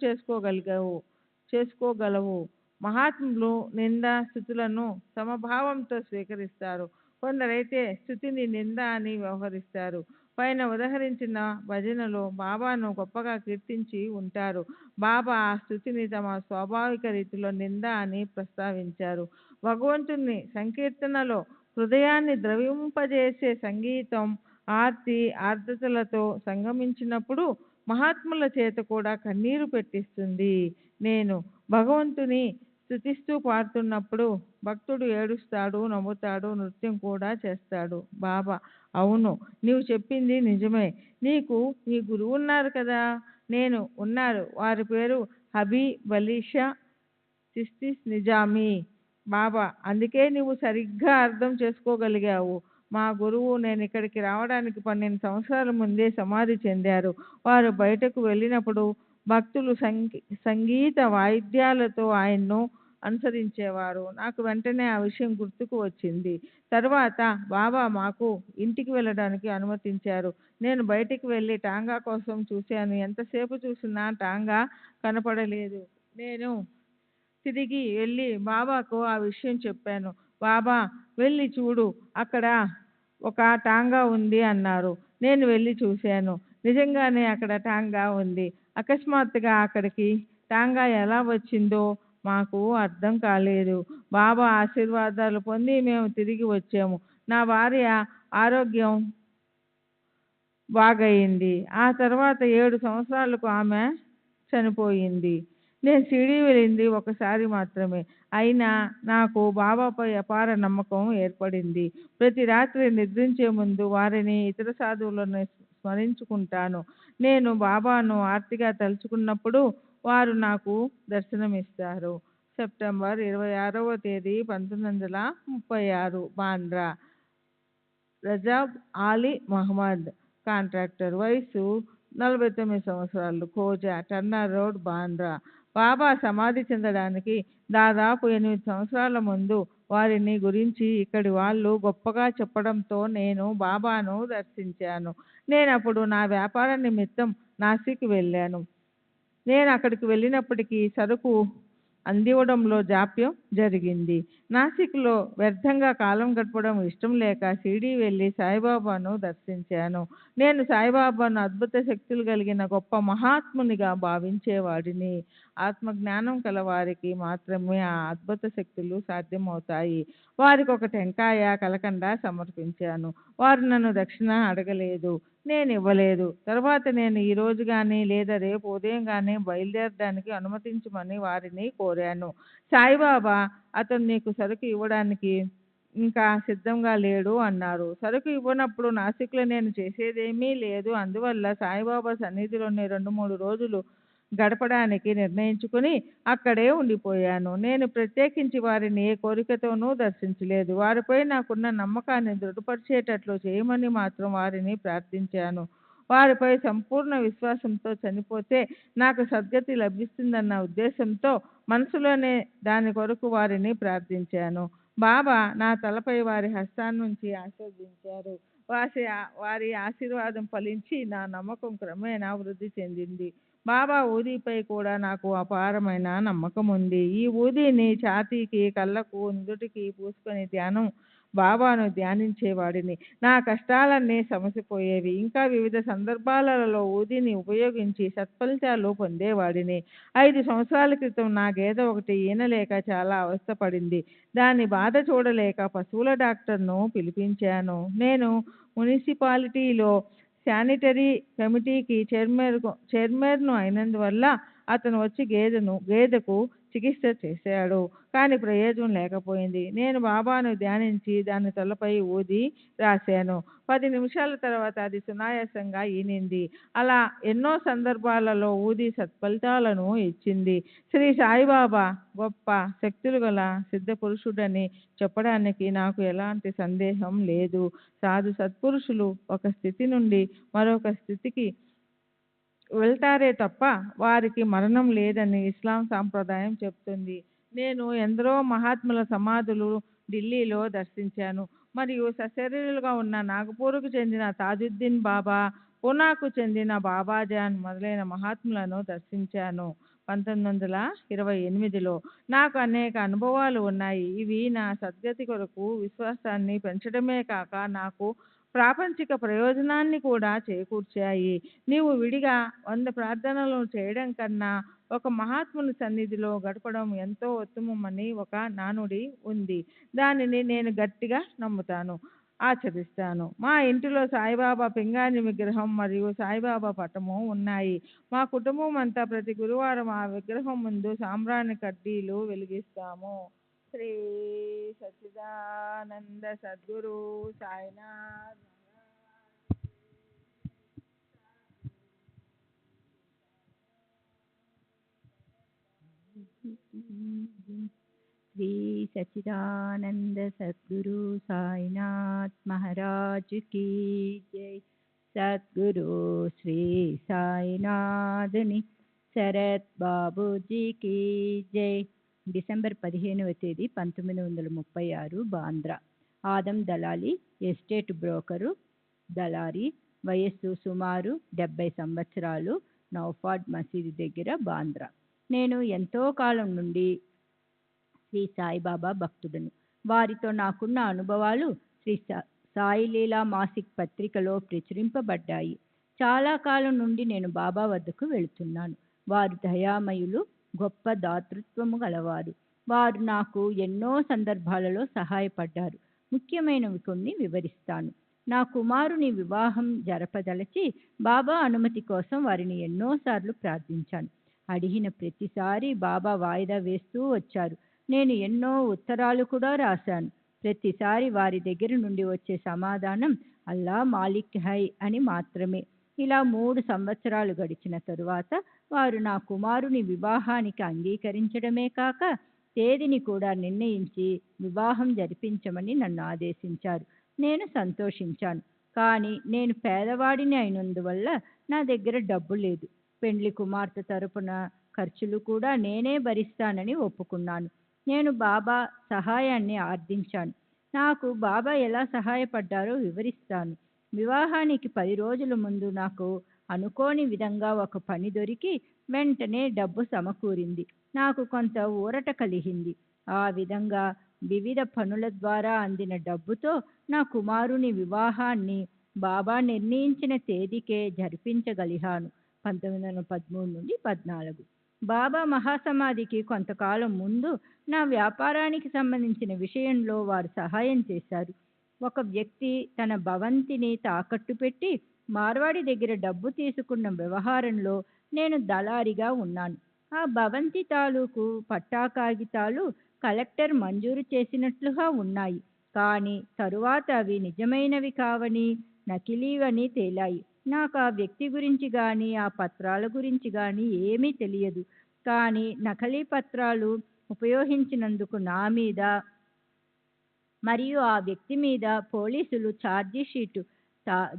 చేసుకోగలవు. మహాత్ములు నింద స్తుతులను సమభావంతో స్వీకరిస్తారు. కొందరైతే స్తుతిని నింద అని వ్యవహరిస్తారు. పైన ఉదహరించిన భజనలో బాబాను గొప్పగా కీర్తించి ఉంటారు. బాబా ఆ స్తుతిని తమ స్వాభావిక రీతిలో నింద అని ప్రస్తావించారు. భగవంతుని సంకీర్తనలో హృదయాన్ని ద్రవింపజేసే సంగీతం, ఆర్తి, ఆర్ద్రతలతో సంగమించినప్పుడు మహాత్ముల చేత కూడా కన్నీరు పెట్టిస్తుంది. నేను భగవంతుని స్తుతిస్తూ పాడుతున్నప్పుడు భక్తుడు ఏడుస్తాడు, నవ్వుతాడు, నృత్యం కూడా చేస్తాడు. బాబా అవును, నీవు చెప్పింది నిజమే. నీకు నీ గురువు ఉన్నారు కదా? నేను ఉన్నారు. వారి పేరు హబీబ్ అలీ షా చిస్తి నిజామీ. బాబా అందుకే నీవు సరిగ్గా అర్థం చేసుకోగలిగావు. మా గురువు నేను ఇక్కడికి రావడానికి 12 సంవత్సరాల ముందే సమాధి చెందారు. వారు బయటకు వెళ్ళినప్పుడు భక్తులు సంగీత వాయిద్యాలతో ఆయన్ను అనుసరించేవారు. నాకు వెంటనే ఆ విషయం గుర్తుకు వచ్చింది. తర్వాత బాబా మాకు ఇంటికి వెళ్ళడానికి అనుమతించారు. నేను బయటికి వెళ్ళి టాంగా కోసం చూశాను. ఎంతసేపు చూసినా టాంగా కనపడలేదు. నేను తిరిగి వెళ్ళి బాబాకు ఆ విషయం చెప్పాను. బాబా, వెళ్ళి చూడు, అక్కడ ఒక టాంగా ఉంది అన్నారు. నేను వెళ్ళి చూశాను. నిజంగానే అక్కడ టాంగా ఉంది. అకస్మాత్తుగా అక్కడికి టాంగా ఎలా వచ్చిందో మాకు అర్థం కాలేదు. బాబా ఆశీర్వాదాలు పొంది మేము తిరిగి వచ్చాము. నా భార్య ఆరోగ్యం బాగయింది. ఆ తర్వాత 7 సంవత్సరాలకు ఆమె చనిపోయింది. నేను షిరిడీ వెళ్ళింది ఒకసారి మాత్రమే. అయినా నాకు బాబాపై అపార నమ్మకం ఏర్పడింది. ప్రతి రాత్రి నిద్రించే ముందు వారిని, ఇతర సాధువులను స్మరించుకుంటాను. నేను బాబాను ఆర్తిగా తలుచుకున్నప్పుడు వారు నాకు దర్శనమిస్తారు. సెప్టెంబర్ 26వ తేదీ 1936, బాంద్రా. రజాబ్ ఆలీ మహమ్మద్, కాంట్రాక్టర్, వయసు 49 సంవత్సరాలు, ఖోజా, టర్నర్ రోడ్, బాంద్రా. బాబా సమాధి చెందడానికి దాదాపు 8 సంవత్సరాల ముందు వారిని గురించి ఇక్కడి వాళ్ళు గొప్పగా చెప్పడంతో నేను బాబాను దర్శించాను. నేనప్పుడు నా వ్యాపార నిమిత్తం నాసిక్ వెళ్ళాను. నేను అక్కడికి వెళ్ళినప్పటికీ సరుకు అందివ్వడంలో జాప్యం జరిగింది. నాసిక్లో వ్యర్థంగా కాలం గడపడం ఇష్టం లేక షిరిడీ వెళ్ళి సాయిబాబాను దర్శించాను. నేను సాయిబాబాను అద్భుత శక్తులు కలిగిన గొప్ప మహాత్మునిగా భావించేవాడిని. ఆత్మజ్ఞానం కలవారికి మాత్రమే ఆ అద్భుత శక్తులు సాధ్యమవుతాయి. వారికి ఒక టెంకాయ, కలకండ సమర్పించాను. వారు నన్ను దక్షిణ అడగలేదు, నేను ఇవ్వలేదు. తర్వాత నేను ఈ రోజు కానీ లేదా రేపు ఉదయం కానీ బయలుదేరడానికి అనుమతించమని వారిని కోరాను. సాయిబాబా, అతను నీకు సరుకు ఇవ్వడానికి ఇంకా సిద్ధంగా లేడు అన్నారు. సరుకు ఇవ్వనప్పుడు నాసిక్లో నేను చేసేదేమీ లేదు. అందువల్ల సాయిబాబా సన్నిధిలోనే 2-3 రోజులు గడపడానికి నిర్ణయించుకుని అక్కడే ఉండిపోయాను. నేను ప్రత్యేకించి వారిని ఏ కోరికతోనూ దర్శించలేదు. వారిపై నాకున్న నమ్మకాన్ని దృఢపరిచేటట్లు చేయమని మాత్రం వారిని ప్రార్థించాను. వారిపై సంపూర్ణ విశ్వాసంతో చనిపోతే నాకు సద్గతి లభిస్తుందన్న ఉద్దేశంతో మనసులోనే దాని కొరకు వారిని ప్రార్థించాను. బాబా నా తలపై వారి హస్తాన్నుంచి ఆశీర్వదించారు. వారి ఆశీర్వాదం ఫలించి నా నమ్మకం క్రమేణా వృద్ధి చెందింది. బాబా ఊదీపై కూడా నాకు అపారమైన నమ్మకం ఉంది. ఈ ఊదీని ఛాతీకి, కళ్ళకు, నుదుటికి పూసుకొని బాబాను ధ్యానించేవాడిని. నా కష్టాలన్నీ సమసిపోయేవి. ఇంకా వివిధ సందర్భాలలో ఊదీని ఉపయోగించి సత్ఫలితాలు పొందేవాడిని. 5 సంవత్సరాల క్రితం నా గేదె ఒకటి ఈనలేక చాలా అవస్థపడింది. దాని బాధ చూడలేక పశువుల డాక్టర్ను పిలిపించాను. నేను మున్సిపాలిటీలో శానిటరీ కమిటీకి చైర్మన్ను అయినందువల్ల అతను వచ్చి గేదెకు చికిత్స చేశాడు. కానీ ప్రయోజనం లేకపోయింది. నేను బాబాను ధ్యానించి దాని తలపై ఊది రాశాను. 10 నిమిషాల తర్వాత అది సునాయాసంగా ఈనింది. అలా ఎన్నో సందర్భాలలో ఊది సత్ఫలితాలను ఇచ్చింది. శ్రీ సాయిబాబా గొప్ప శక్తులు గల సిద్ధ పురుషుడని చెప్పడానికి నాకు ఎలాంటి సందేహం లేదు. సాధు సత్పురుషులు ఒక స్థితి నుండి మరొక స్థితికి వెళ్తారే తప్ప వారికి మరణం లేదని ఇస్లాం సాంప్రదాయం చెప్తుంది. నేను ఎందరో మహాత్ముల సమాధులు ఢిల్లీలో దర్శించాను. మరియు సశరీరులుగా ఉన్న నాగపూర్కు చెందిన తాజుద్దీన్ బాబా, పూనాకు చెందిన బాబాజాన్ మొదలైన మహాత్ములను దర్శించాను 1928లో. నాకు అనేక అనుభవాలు ఉన్నాయి. ఇవి నా సద్గతి కొరకు విశ్వాసాన్ని పెంచడమే కాక నాకు ప్రాపంచిక ప్రయోజనాన్ని కూడా చేకూర్చాయి. నీవు విడిగా 100 ప్రార్థనలు చేయడం కన్నా ఒక మహాత్ముని సన్నిధిలో గడపడం ఎంతో ఉత్తమమని ఒక నానుడి ఉంది. దానిని నేను గట్టిగా నమ్ముతాను, ఆచరిస్తాను. మా ఇంటిలో సాయిబాబా పింగాణి విగ్రహం మరియు సాయిబాబా పటము ఉన్నాయి. మా కుటుంబం అంతా ప్రతి గురువారం ఆ విగ్రహం ముందు సాంబ్రాణి కడ్డీలు వెలిగిస్తాము. శ్రీ సచ్చిదానంద సద్గురు సాయినాథ్ శ్రీ సచ్చిదానంద సద్గురు సాయినాథ్ మహారాజ్ की जय. సద్గురు శ్రీ సాయినాథుని శరత్ బాబూజీకి జై. డిసెంబర్ 15వ తేదీ 1936 బాంద్రా. ఆదం దళాలి, ఎస్టేట్ బ్రోకరు, దళారి. వయస్సు సుమారు 70 సంవత్సరాలు. నౌఫాడ్ మసీదు దగ్గర బాంద్రా. నేను ఎంతో కాలం నుండి శ్రీ సాయిబాబా భక్తుడను. వారితో నాకున్న అనుభవాలు శ్రీ సాయిలీలా మాసిక్ పత్రికలో ప్రచురింపబడ్డాయి. చాలా కాలం నుండి నేను బాబా వద్దకు వెళుతున్నాను. వారు దయామయులు, గొప్ప దాతృత్వము గలవారు. వారు నాకు ఎన్నో సందర్భాలలో సహాయపడ్డారు. ముఖ్యమైనవి కొన్ని వివరిస్తాను. నా కుమారుని వివాహం జరపదలచి బాబా అనుమతి కోసం వారిని ఎన్నోసార్లు ప్రార్థించాను. అడిగిన ప్రతిసారి బాబా వాయిదా వేస్తూ వచ్చారు. నేను ఎన్నో ఉత్తరాలు కూడా రాశాను. ప్రతిసారి వారి దగ్గర నుండి వచ్చే సమాధానం అల్లా మాలిక్ హై అని మాత్రమే. ఇలా 3 సంవత్సరాలు గడిచిన తరువాత వారు నా కుమారుని వివాహానికి అంగీకరించడమే కాక తేదీని కూడా నిర్ణయించి వివాహం జరిపించమని నన్ను ఆదేశించారు. నేను సంతోషించాను. కానీ నేను పేదవాడిని అయినందువల్ల నా దగ్గర డబ్బు లేదు. పెండ్లి కుమార్తె తరపున ఖర్చులు కూడా నేనే భరిస్తానని ఒప్పుకున్నాను. నేను బాబా సహాయాన్ని ఆర్థించాను. నాకు బాబా ఎలా సహాయపడ్డారో వివరిస్తాను. వివాహానికి 10 రోజుల ముందు నాకు అనుకోని విధంగా ఒక పని దొరికి వెంటనే డబ్బు సమకూరింది. నాకు కొంత ఊరట కలిగింది. ఆ విధంగా వివిధ పనుల ద్వారా అందిన డబ్బుతో నా కుమారుని వివాహాన్ని బాబా నిర్ణయించిన తేదీకే జరిపించగలిగాను. 1913 నుండి 14. బాబా మహాసమాధికి కొంతకాలం ముందు నా వ్యాపారానికి సంబంధించిన విషయంలో వారు సహాయం చేశారు. ఒక వ్యక్తి తన భవంతిని తాకట్టు పెట్టి మార్వాడి దగ్గర డబ్బు తీసుకున్న వ్యవహారంలో నేను దళారిగా ఉన్నాను. ఆ భవంతి తాలూకు పట్టా కాగితాలు కలెక్టర్ మంజూరు చేసినట్లుగా ఉన్నాయి. కానీ తరువాత అవి నిజమైనవి కావని, నకిలీవని తేలాయి. నాకు ఆ వ్యక్తి గురించి కానీ ఆ పత్రాల గురించి కానీ ఏమీ తెలియదు. కానీ నకిలీ పత్రాలు ఉపయోగించినందుకు నా మీద మరియు ఆ వ్యక్తి మీద పోలీసులు ఛార్జీ షీటు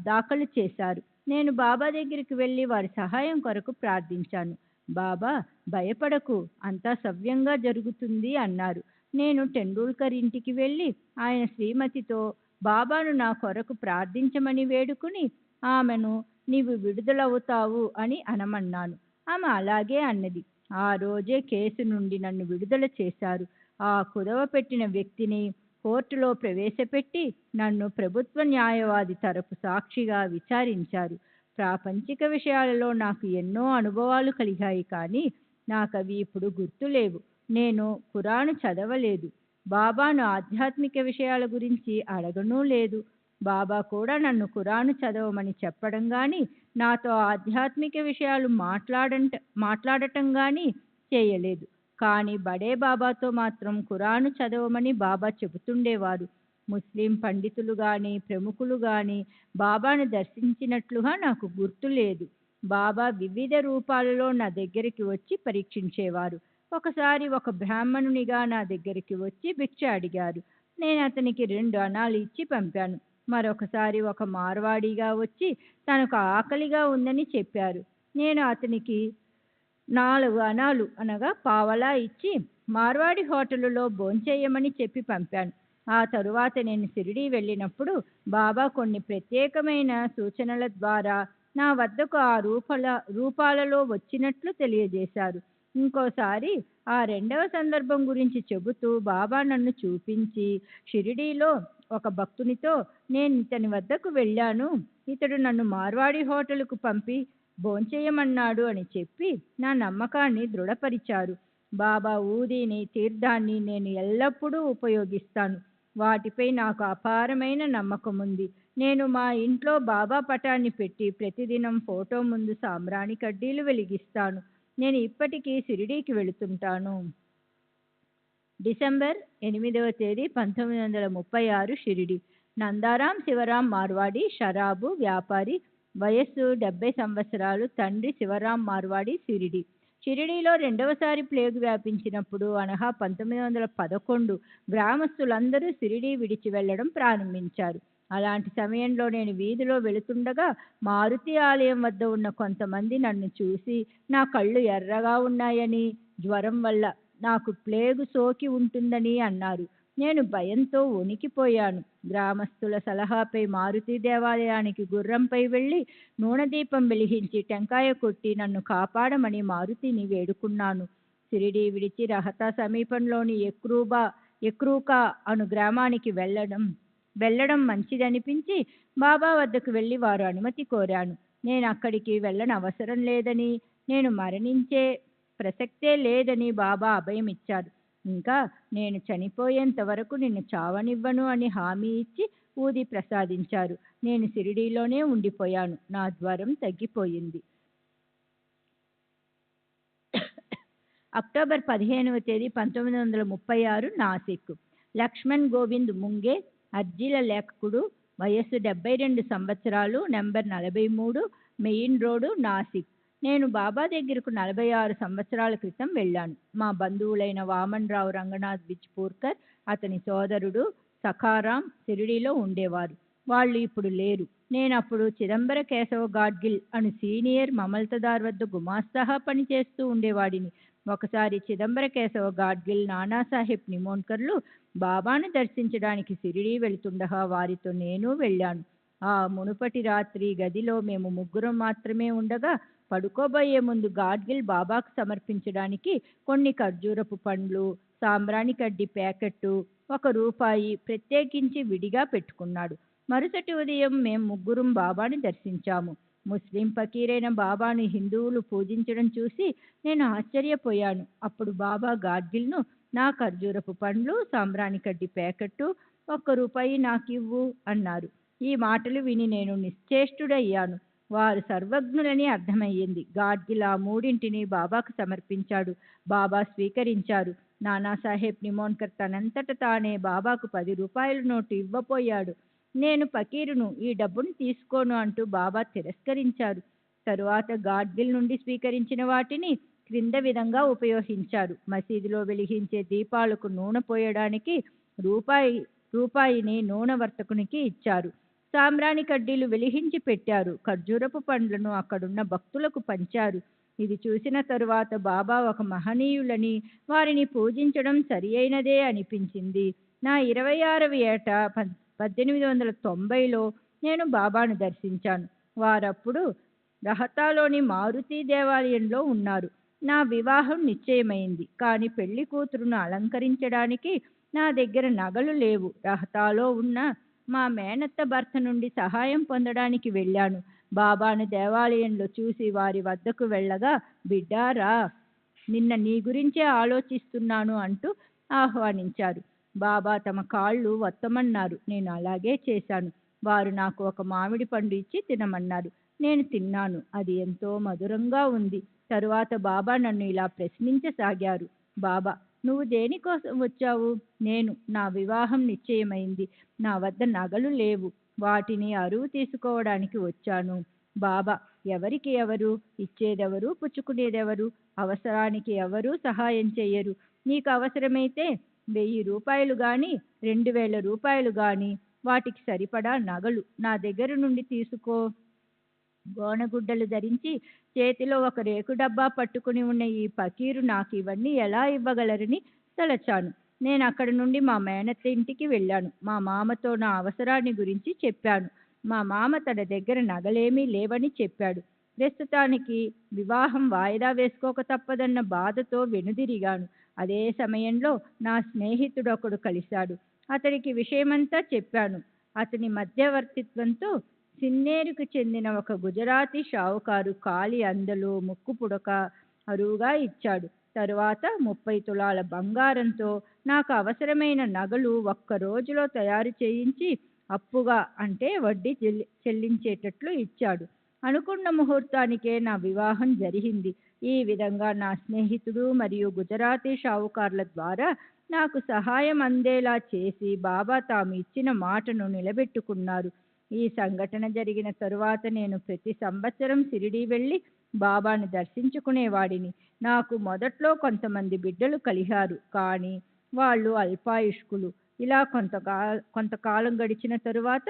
దాఖలు చేశారు. నేను బాబా దగ్గరికి వెళ్ళి వారి సహాయం కొరకు ప్రార్థించాను. బాబా, భయపడకు, అంతా సవ్యంగా జరుగుతుంది అన్నారు. నేను టెండూల్కర్ ఇంటికి వెళ్ళి ఆయన శ్రీమతితో బాబాను నా కొరకు ప్రార్థించమని వేడుకుని ఆమెను నీవు విడుదలవుతావు అని అనమన్నాను. ఆమె అలాగే అన్నది. ఆ రోజే కేసు నుండి నన్ను విడుదల చేశారు. ఆ కుదవ పెట్టిన వ్యక్తిని కోర్టులో ప్రవేశపెట్టి నన్ను ప్రభుత్వ న్యాయవాది తరపు సాక్షిగా విచారించారు. ప్రాపంచిక విషయాలలో నాకు ఎన్నో అనుభవాలు కలిగాయి, కానీ నాకు అవి ఇప్పుడు గుర్తులేవు. నేను ఖురాను చదవలేదు. బాబాను ఆధ్యాత్మిక విషయాల గురించి అడగనూ లేదు. బాబా కూడా నన్ను ఖురాను చదవమని చెప్పడం కానీ నాతో ఆధ్యాత్మిక విషయాలు మాట్లాడటం కానీ చేయలేదు. కానీ బడే బాబాతో మాత్రం ఖురాను చదవమని బాబా చెబుతుండేవారు. ముస్లిం పండితులు కానీ ప్రముఖులు కానీ బాబాను దర్శించినట్లుగా నాకు గుర్తులేదు. బాబా వివిధ రూపాలలో నా దగ్గరికి వచ్చి పరీక్షించేవారు. ఒకసారి ఒక బ్రాహ్మణునిగా నా దగ్గరికి వచ్చి భిక్ష అడిగారు. నేను అతనికి 2 అణాలు ఇచ్చి పంపాను. మరొకసారి ఒక మార్వాడిగా వచ్చి తనకు ఆకలిగా ఉందని చెప్పారు. నేను అతనికి 4 అణాలు అనగా పావలా ఇచ్చి మార్వాడి హోటలులో భోంచేయమని చెప్పి పంపాను. ఆ తరువాత నేను షిరిడీ వెళ్ళినప్పుడు బాబా కొన్ని ప్రత్యేకమైన సూచనల ద్వారా నా వద్దకు ఆ రూపాలలో వచ్చినట్లు తెలియజేశారు. ఇంకోసారి ఆ 2వ సందర్భం గురించి చెబుతూ బాబా నన్ను చూపించి షిరిడీలో ఒక భక్తునితో నేను ఇతని వద్దకు వెళ్ళాను, ఇతడు నన్ను మార్వాడి హోటలుకు పంపి భోంచేయమన్నాడు అని చెప్పి నా నమ్మకాన్ని దృఢపరిచారు. బాబా ఊదిని, తీర్థాన్ని నేను ఎల్లప్పుడూ ఉపయోగిస్తాను. వాటిపై నాకు అపారమైన నమ్మకం ఉంది. నేను మా ఇంట్లో బాబా పటాన్ని పెట్టి ప్రతిదినం ఫోటో ముందు సాంబ్రాణి కడ్డీలు వెలిగిస్తాను. నేను ఇప్పటికీ షిరిడీకి వెళుతుంటాను. డిసెంబర్ 8వ తేదీ 1936 షిరిడి. నందారాం శివరాం మార్వాడి, షరాబు వ్యాపారి, వయస్సు 70 సంవత్సరాలు. తండ్రి శివరాం మార్వాడి, షిరిడి. షిరిడీలో 2వసారి ప్లేగు వ్యాపించినప్పుడు అనగా 1911 గ్రామస్తులందరూ షిరిడీ విడిచి వెళ్ళడం ప్రారంభించారు. అలాంటి సమయంలో నేను వీధిలో వెళుతుండగా మారుతి ఆలయం వద్ద ఉన్న కొంతమంది నన్ను చూసి నా కళ్ళు ఎర్రగా ఉన్నాయని, జ్వరం వల్ల నాకు ప్లేగు సోకి ఉంటుందని అన్నారు. నేను భయంతో వణికిపోయాను. గ్రామస్తుల సలహాపై మారుతి దేవాలయానికి గుర్రంపై వెళ్ళి నూనె దీపం వెలిగించి టెంకాయ కొట్టి నన్ను కాపాడమని మారుతిని వేడుకున్నాను. షిరిడీ విడిచి రహతా సమీపంలోని ఎక్రూకా అను గ్రామానికి వెళ్ళడం మంచిదనిపించి బాబా వద్దకు వెళ్ళి వారు అనుమతి కోరాను. నేను అక్కడికి వెళ్ళని అవసరం లేదని, నేను మరణించే ప్రసక్తే లేదని బాబా అభయం ఇచ్చారు. ఇంకా నేను చనిపోయేంత వరకు నిన్ను చావనివ్వను అని హామీ ఇచ్చి ఊది ప్రసాదించారు. నేను షిరిడీలోనే ఉండిపోయాను. నా జ్వరం తగ్గిపోయింది. అక్టోబర్ 15వ తేదీ 1936 నాసిక్. లక్ష్మణ్ గోవింద్ ముంగే, అర్జీల లేఖకుడు, వయస్సు 72 సంవత్సరాలు, నెంబర్ 43, మెయిన్ రోడ్డు, నాసిక్. నేను బాబా దగ్గరకు 46 సంవత్సరాల క్రితం వెళ్ళాను. మా బంధువులైన వామన్ రావు రంగనాథ్ బిజ్పూర్కర్, అతని సోదరుడు సఖారాం షిరిడీలో ఉండేవారు. వాళ్ళు ఇప్పుడు లేరు. నేనప్పుడు చిదంబర కేశవ గాడ్గిల్ అను సీనియర్ మమల్తదార్ వద్ద గుమాస్తాగా పనిచేస్తూ ఉండేవాడిని. ఒకసారి చిదంబర కేశవ గాడ్గిల్, నానాసాహెబ్ నిమోన్కర్లు బాబాను దర్శించడానికి షిరిడీ వెళుతుండగా వారితో నేను వెళ్ళాను. ఆ మునుపటి రాత్రి గదిలో మేము ముగ్గురం మాత్రమే ఉండగా పడుకోబోయే ముందు గాడ్గిల్ బాబాకు సమర్పించడానికి కొన్ని ఖర్జూరపు పండ్లు, సాంబ్రాణి కడ్డీ ప్యాకెట్టు, ₹1 ప్రత్యేకించి విడిగా పెట్టుకున్నాడు. మరుసటి ఉదయం మేము ముగ్గురం బాబాను దర్శించాము. ముస్లిం ఫకీరైన బాబాను హిందువులు పూజించడం చూసి నేను ఆశ్చర్యపోయాను. అప్పుడు బాబా గాడ్గిల్ను నా ఖర్జూరపు పండ్లు, సాంబ్రాణి కడ్డీ ప్యాకెట్టు, ₹1 నాకివ్వు అన్నారు. ఈ మాటలు విని నేను నిశ్చేష్టుడయ్యాను. వారు సర్వజ్ఞులని అర్థమయ్యింది. గాడ్గిల్ ఆ మూడింటిని బాబాకు సమర్పించాడు. బాబా స్వీకరించారు. నానాసాహెబ్ నిమోన్కర్ తనంతట తానే బాబాకు ₹10 నోటు ఇవ్వపోయాడు. నేను ఫకీరును, ఈ డబ్బును తీసుకోను అంటూ బాబా తిరస్కరించారు. తరువాత గాడ్గిల్ నుండి స్వీకరించిన వాటిని క్రింద విధంగా ఉపయోగించారు. మసీదులో వెలిగించే దీపాలకు నూనె పోయడానికి రూపాయిని నూనె వర్తకునికి ఇచ్చారు. సాంబ్రాణి కడ్డీలు వెలిగించి పెట్టారు. ఖర్జూరపు పండ్లను అక్కడున్న భక్తులకు పంచారు. ఇది చూసిన తరువాత బాబా ఒక మహనీయులని, వారిని పూజించడం సరి అయినదే అనిపించింది. నా 26వ ఏట 1890లో నేను బాబాను దర్శించాను. వారప్పుడు రహతాలోని మారుతి దేవాలయంలో ఉన్నారు. నా వివాహం నిశ్చయమైంది. కానీ పెళ్లి కూతురును అలంకరించడానికి నా దగ్గర నగలు లేవు. రహతాలో ఉన్న మా మేనత్త భర్త నుండి సహాయం పొందడానికి వెళ్ళాను. బాబాను దేవాలయంలో చూసి వారి వద్దకు వెళ్ళగా, బిడ్డారా, నిన్న నీ గురించే ఆలోచిస్తున్నాను అంటూ ఆహ్వానించారు. బాబా తమ కాళ్ళు వత్తమన్నారు. నేను అలాగే చేశాను. వారు నాకు ఒక మామిడి పండు ఇచ్చి తినమన్నారు. నేను తిన్నాను. అది ఎంతో మధురంగా ఉంది. తరువాత బాబా నన్ను ఇలా ప్రశ్నించసాగారు. బాబా, నువ్వు దేనికోసం వచ్చావు? నేను, నా వివాహం నిశ్చయమైంది. నా వద్ద నగలు లేవు. వాటిని అరువు తీసుకోవడానికి వచ్చాను. బాబా, ఎవరికి ఎవరు ఇచ్చేదెవరు, పుచ్చుకునేదెవరు? అవసరానికి ఎవరూ సహాయం చెయ్యరు. నీకు అవసరమైతే ₹1000 గాని, ₹2000 గాని, వాటికి సరిపడా నగలు నా దగ్గర నుండి తీసుకో. గోనగుడ్డలు ధరించి చేతిలో ఒక రేకు డబ్బా పట్టుకుని ఉన్న ఈ ఫకీరు నాకు ఇవన్నీ ఎలా ఇవ్వగలరని తలచాను. నేను అక్కడి నుండి మా మేనత్త ఇంటికి వెళ్ళాను. మా మామతో నా అవసరాన్ని గురించి చెప్పాను. మా మామ తన దగ్గర నగలేమీ లేవని చెప్పాడు. ప్రస్తుతానికి వివాహం వాయిదా వేసుకోక తప్పదన్న బాధతో వెనుదిరిగాను. అదే సమయంలో నా స్నేహితుడొకడు కలిశాడు. అతడికి విషయమంతా చెప్పాను. అతని మధ్యవర్తిత్వంతో సిన్నేరుకు చెందిన ఒక గుజరాతీ షావుకారు కాలి అందలు, ముక్కు పుడక అరువుగా ఇచ్చాడు. తరువాత 30 తులాల బంగారంతో నాకు అవసరమైన నగలు ఒక్క రోజులో తయారు చేయించి అప్పుగా, అంటే వడ్డీ చెల్లించేటట్లు ఇచ్చాడు. అనుకున్న ముహూర్తానికే నా వివాహం జరిగింది. ఈ విధంగా నా స్నేహితుడు మరియు గుజరాతీ షావుకార్ల ద్వారా నాకు సహాయం అందేలా చేసి బాబా తాము ఇచ్చిన మాటను నిలబెట్టుకున్నారు. ఈ సంఘటన జరిగిన తరువాత నేను ప్రతి సంవత్సరం షిరిడీ వెళ్ళి బాబాను దర్శించుకునేవాడిని. నాకు మొదట్లో కొంతమంది బిడ్డలు కలిగారు. కానీ వాళ్ళు అల్పాయుష్కులు. ఇలా కొంతకాలం గడిచిన తరువాత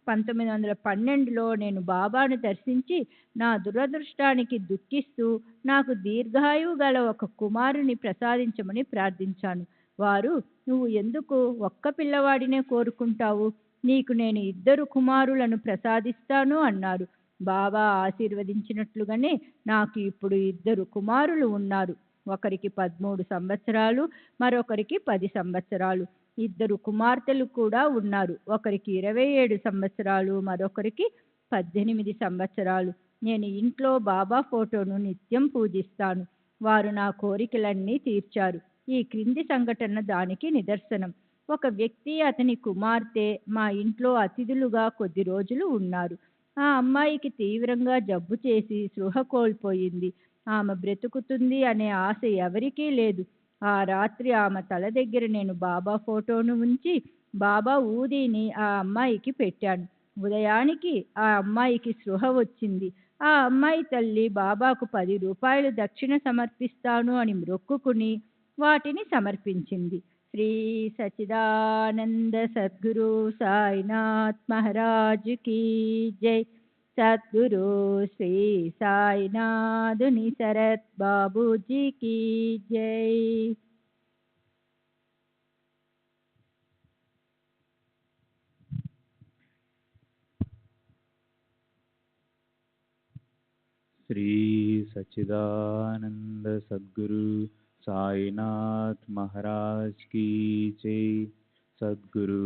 1912లో నేను బాబాను దర్శించి నా దురదృష్టానికి దుఃఖిస్తూ నాకు దీర్ఘాయువు గల ఒక కుమారుని ప్రసాదించమని ప్రార్థించాను. వారు, నువ్వు ఎందుకు ఒక్క పిల్లవాడినే కోరుకుంటావు? నీకు నేను 2 కుమారులను ప్రసాదిస్తాను అన్నారు. బాబా ఆశీర్వదించినట్లుగానే నాకు ఇప్పుడు 2 కుమారులు ఉన్నారు. ఒకరికి 13 సంవత్సరాలు, మరొకరికి 10 సంవత్సరాలు. 2 కుమార్తెలు కూడా ఉన్నారు. ఒకరికి 27 సంవత్సరాలు, మరొకరికి 18 సంవత్సరాలు. నేను ఇంట్లో బాబా ఫోటోను నిత్యం పూజిస్తాను. వారు నా కోరికలన్నీ తీర్చారు. ఈ క్రింది సంఘటన దానికి నిదర్శనం. ఒక వ్యక్తి, అతని కుమార్తె మా ఇంట్లో అతిథులుగా కొద్ది రోజులు ఉన్నారు. ఆ అమ్మాయికి తీవ్రంగా జబ్బు చేసి స్పృహ కోల్పోయింది. ఆమె బ్రతుకుతుంది అనే ఆశ ఎవరికీ లేదు. ఆ రాత్రి ఆమె తల దగ్గర నేను బాబా ఫోటోను ఉంచి బాబా ఊదీని ఆ అమ్మాయికి పెట్టాను. ఉదయానికి ఆ అమ్మాయికి స్పృహ వచ్చింది. ఆ అమ్మాయి తల్లి బాబాకు 10 రూపాయలు దక్షిణ సమర్పిస్తాను అని మొక్కుకుని వాటిని సమర్పించింది. శ్రీ సచిదానంద సద్గురు సాయినాథ్ మహారాజ్ కీ జై. సద్గురు శ్రీ సాయినాథుని శరత్ బాబూజీ కీ జై. శ్రీ సచ్చిదానంద సద్గురు సాయినాథ్ మహారాజ్ కీ జై. సద్గురు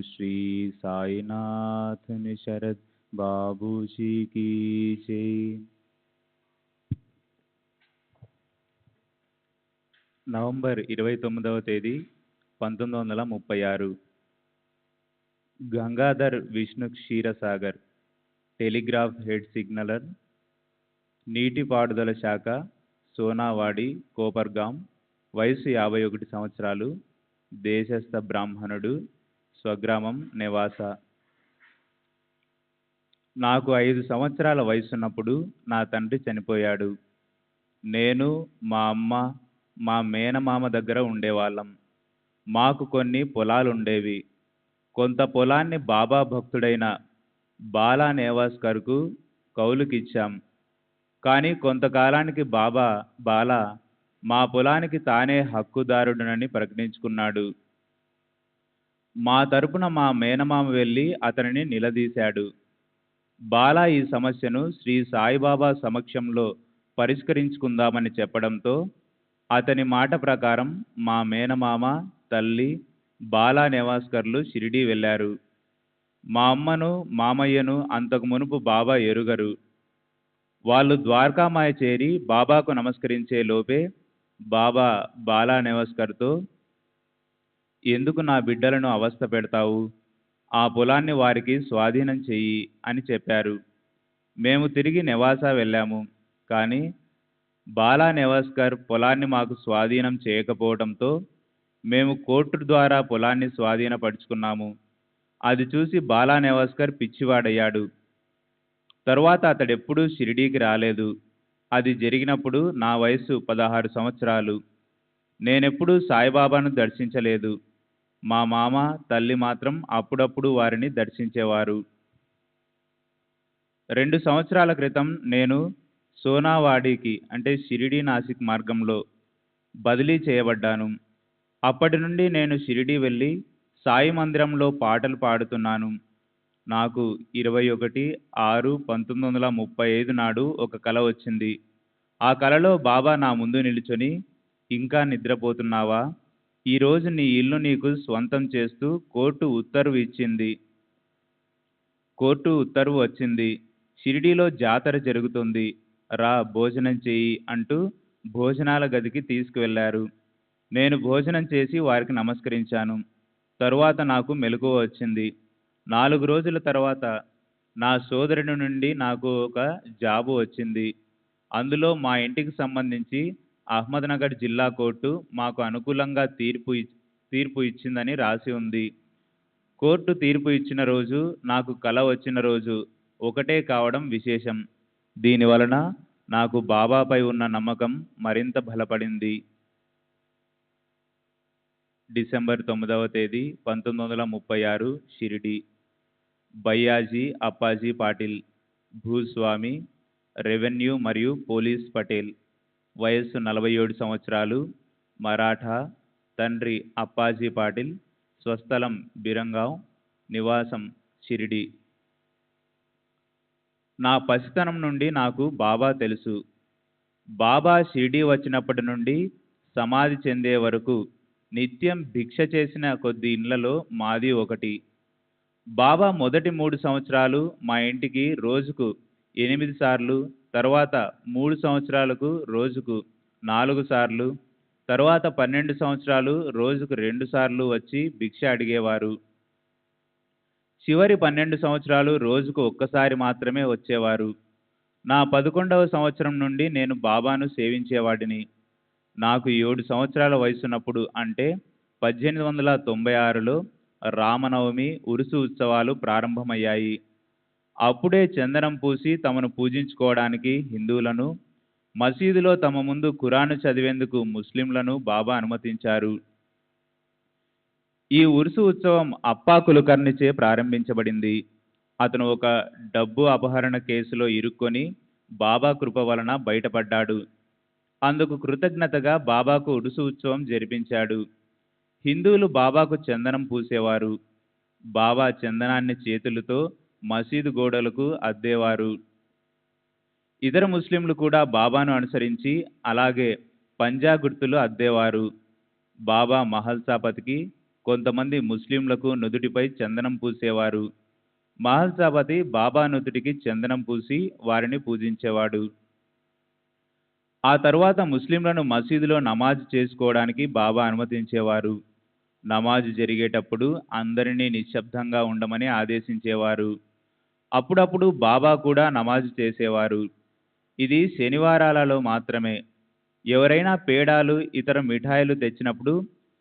శ్రీ సాయినాథ్ శరత్ బాబూజీ కీ జై. నవంబర్ 29వ తేదీ 1936. గంగాధర్ విష్ణు క్షీరసాగర్, టెలిగ్రాఫ్ హెడ్ సిగ్నలర్, నీటిపారుదల శాఖ, సోనావాడి, కోపర్గాం. వయసు 51 సంవత్సరాలు. దేశస్థ బ్రాహ్మణుడు. స్వగ్రామం నెవాస. నాకు 5 సంవత్సరాల వయసున్నప్పుడు నా తండ్రి చనిపోయాడు. నేను, మా అమ్మ, మా మేనమామ దగ్గర ఉండేవాళ్ళం. మాకు కొన్ని పొలాలుండేవి. కొంత పొలాన్ని బాబా భక్తుడైన బాలా నేవాస్కర్కు కౌలుకిచ్చాం. కానీ కొంతకాలానికి బాలా మా పొలానికి తానే హక్కుదారుడనని ప్రకటించుకున్నాడు. మా తరపున మా మేనమామ వెళ్ళి అతనిని నిలదీశాడు. బాలా ఈ సమస్యను శ్రీ సాయిబాబా సమక్షంలో పరిష్కరించుకుందామని చెప్పడంతో అతని మాట ప్రకారం మా మేనమామ, తల్లి, బాలా నేవాస్కర్లు షిరిడీ వెళ్ళారు. మా అమ్మను, మామయ్యను అంతకు మునుపు బాబా ఎరుగరు. వాళ్ళు ద్వారకామాయ చేరి బాబాకు నమస్కరించే లోపే బాబా బాలా నేవాస్కర్తో, ఎందుకు నా బిడ్డలను అవస్థ పెడతావు? ఆ పొలాన్ని వారికి స్వాధీనం చెయ్యి అని చెప్పారు. మేము తిరిగి నెవాసా వెళ్ళాము. కానీ బాలా నేవాస్కర్ పొలాన్ని మాకు స్వాధీనం చేయకపోవడంతో మేము కోర్టు ద్వారా పొలాన్ని స్వాధీనపరుచుకున్నాము. అది చూసి బాలా నేవాస్కర్ పిచ్చివాడయ్యాడు. తరువాత అతడెప్పుడూ షిరిడీకి రాలేదు. అది జరిగినప్పుడు నా వయసు 16 సంవత్సరాలు. నేనెప్పుడూ సాయిబాబాను దర్శించలేదు. మా మామ, తల్లి మాత్రం అప్పుడప్పుడు వారిని దర్శించేవారు. 2 సంవత్సరాల క్రితం నేను సోనావాడికి, అంటే షిరిడీ నాసిక్ మార్గంలో బదిలీ చేయబడ్డాను. అప్పటి నుండి నేను షిరిడీ వెళ్ళి సాయి మందిరంలో పాటలు పాడుతున్నాను. నాకు 21/6/1935 నాడు ఒక కల వచ్చింది. ఆ కలలో బాబా నా ముందు నిలుచొని, ఇంకా నిద్రపోతున్నావా? ఈరోజు నీ ఇల్లు నీకు స్వంతం చేస్తూ కోర్టు ఉత్తర్వు వచ్చింది. షిరిడీలో జాతర జరుగుతుంది, రా భోజనం చేయి అంటూ భోజనాల గదికి తీసుకువెళ్లారు. నేను భోజనం చేసి వారికి నమస్కరించాను. తరువాత నాకు మెలకువ వచ్చింది. 4 రోజుల తర్వాత నా సోదరుని నుండి నాకు ఒక జాబు వచ్చింది. అందులో మా ఇంటికి సంబంధించి అహ్మద్నగర్ జిల్లా కోర్టు మాకు అనుకూలంగా తీర్పు ఇచ్చిందని రాసి ఉంది. కోర్టు తీర్పు ఇచ్చిన రోజు, నాకు కల వచ్చిన రోజు ఒకటే కావడం విశేషం. దీనివలన నాకు బాబాపై ఉన్న నమ్మకం మరింత బలపడింది. డిసెంబర్ 9వ తేదీ 1936, షిరిడీ. బయ్యాజీ అప్పాజీ పాటిల్, భూస్వామి, రెవెన్యూ మరియు పోలీస్ పటేల్, వయస్సు 47 సంవత్సరాలు, మరాఠా, తండ్రి అప్పాజీ పాటిల్, స్వస్థలం బిరంగావ్, నివాసం షిరిడి. నా పసితనం నుండి నాకు బాబా తెలుసు. బాబా షిరిడి వచ్చినప్పటి నుండి సమాధి చెందే వరకు నిత్యం భిక్ష చేసిన కొద్ది ఇండ్లలో మాది ఒకటి. బాబా మొదటి 3 సంవత్సరాలు మా ఇంటికి రోజుకు 8 సార్లు, తర్వాత 3 సంవత్సరాలకు రోజుకు 4 సార్లు, తర్వాత 12 సంవత్సరాలు రోజుకు 2 సార్లు వచ్చి భిక్ష అడిగేవారు. చివరి 12 సంవత్సరాలు రోజుకు ఒక్కసారి మాత్రమే వచ్చేవారు. నా 11వ సంవత్సరం నుండి నేను బాబాను సేవించేవాడిని. నాకు 7 సంవత్సరాల వయసున్నప్పుడు అంటే 1896లో రామనవమి, ఉరుసు ఉత్సవాలు ప్రారంభమయ్యాయి. అప్పుడే చందనం పూసి తమను పూజించుకోవడానికి హిందువులను, మసీదులో తమ ముందు ఖురాను చదివేందుకు ముస్లింలను బాబా అనుమతించారు. ఈ ఉరుసు ఉత్సవం అప్పా కులకర్ణిచే ప్రారంభించబడింది. అతను ఒక డబ్బు అపహరణ కేసులో ఇరుక్కొని బాబా కృప వలన బయటపడ్డాడు. అందుకు కృతజ్ఞతగా బాబాకు ఉరుసు ఉత్సవం జరిపించాడు. హిందువులు బాబాకు చందనం పూసేవారు. బాబా చందనాన్ని చేతులతో మసీదు గోడలకు అద్దేవారు. ఇతర ముస్లింలు కూడా బాబాను అనుసరించి అలాగే పంజా గుర్తులు అద్దేవారు. బాబా మహల్సాపతికి కొంతమంది ముస్లింలకు నుదుటిపై చందనం పూసేవారు. మహల్సాపతి బాబా నుదుటికి చందనం పూసి వారిని పూజించేవాడు. ఆ తరువాత ముస్లింలను మసీదులో నమాజ్ చేసుకోవడానికి బాబా అనుమతించేవారు. నమాజ్ జరిగేటప్పుడు అందరినీ నిశ్శబ్దంగా ఉండమని ఆదేశించేవారు. అప్పుడప్పుడు బాబా కూడా నమాజ్ చేసేవారు. ఇది శనివారాలలో మాత్రమే. ఎవరైనా పేడాలు, ఇతర మిఠాయిలు తెచ్చినప్పుడు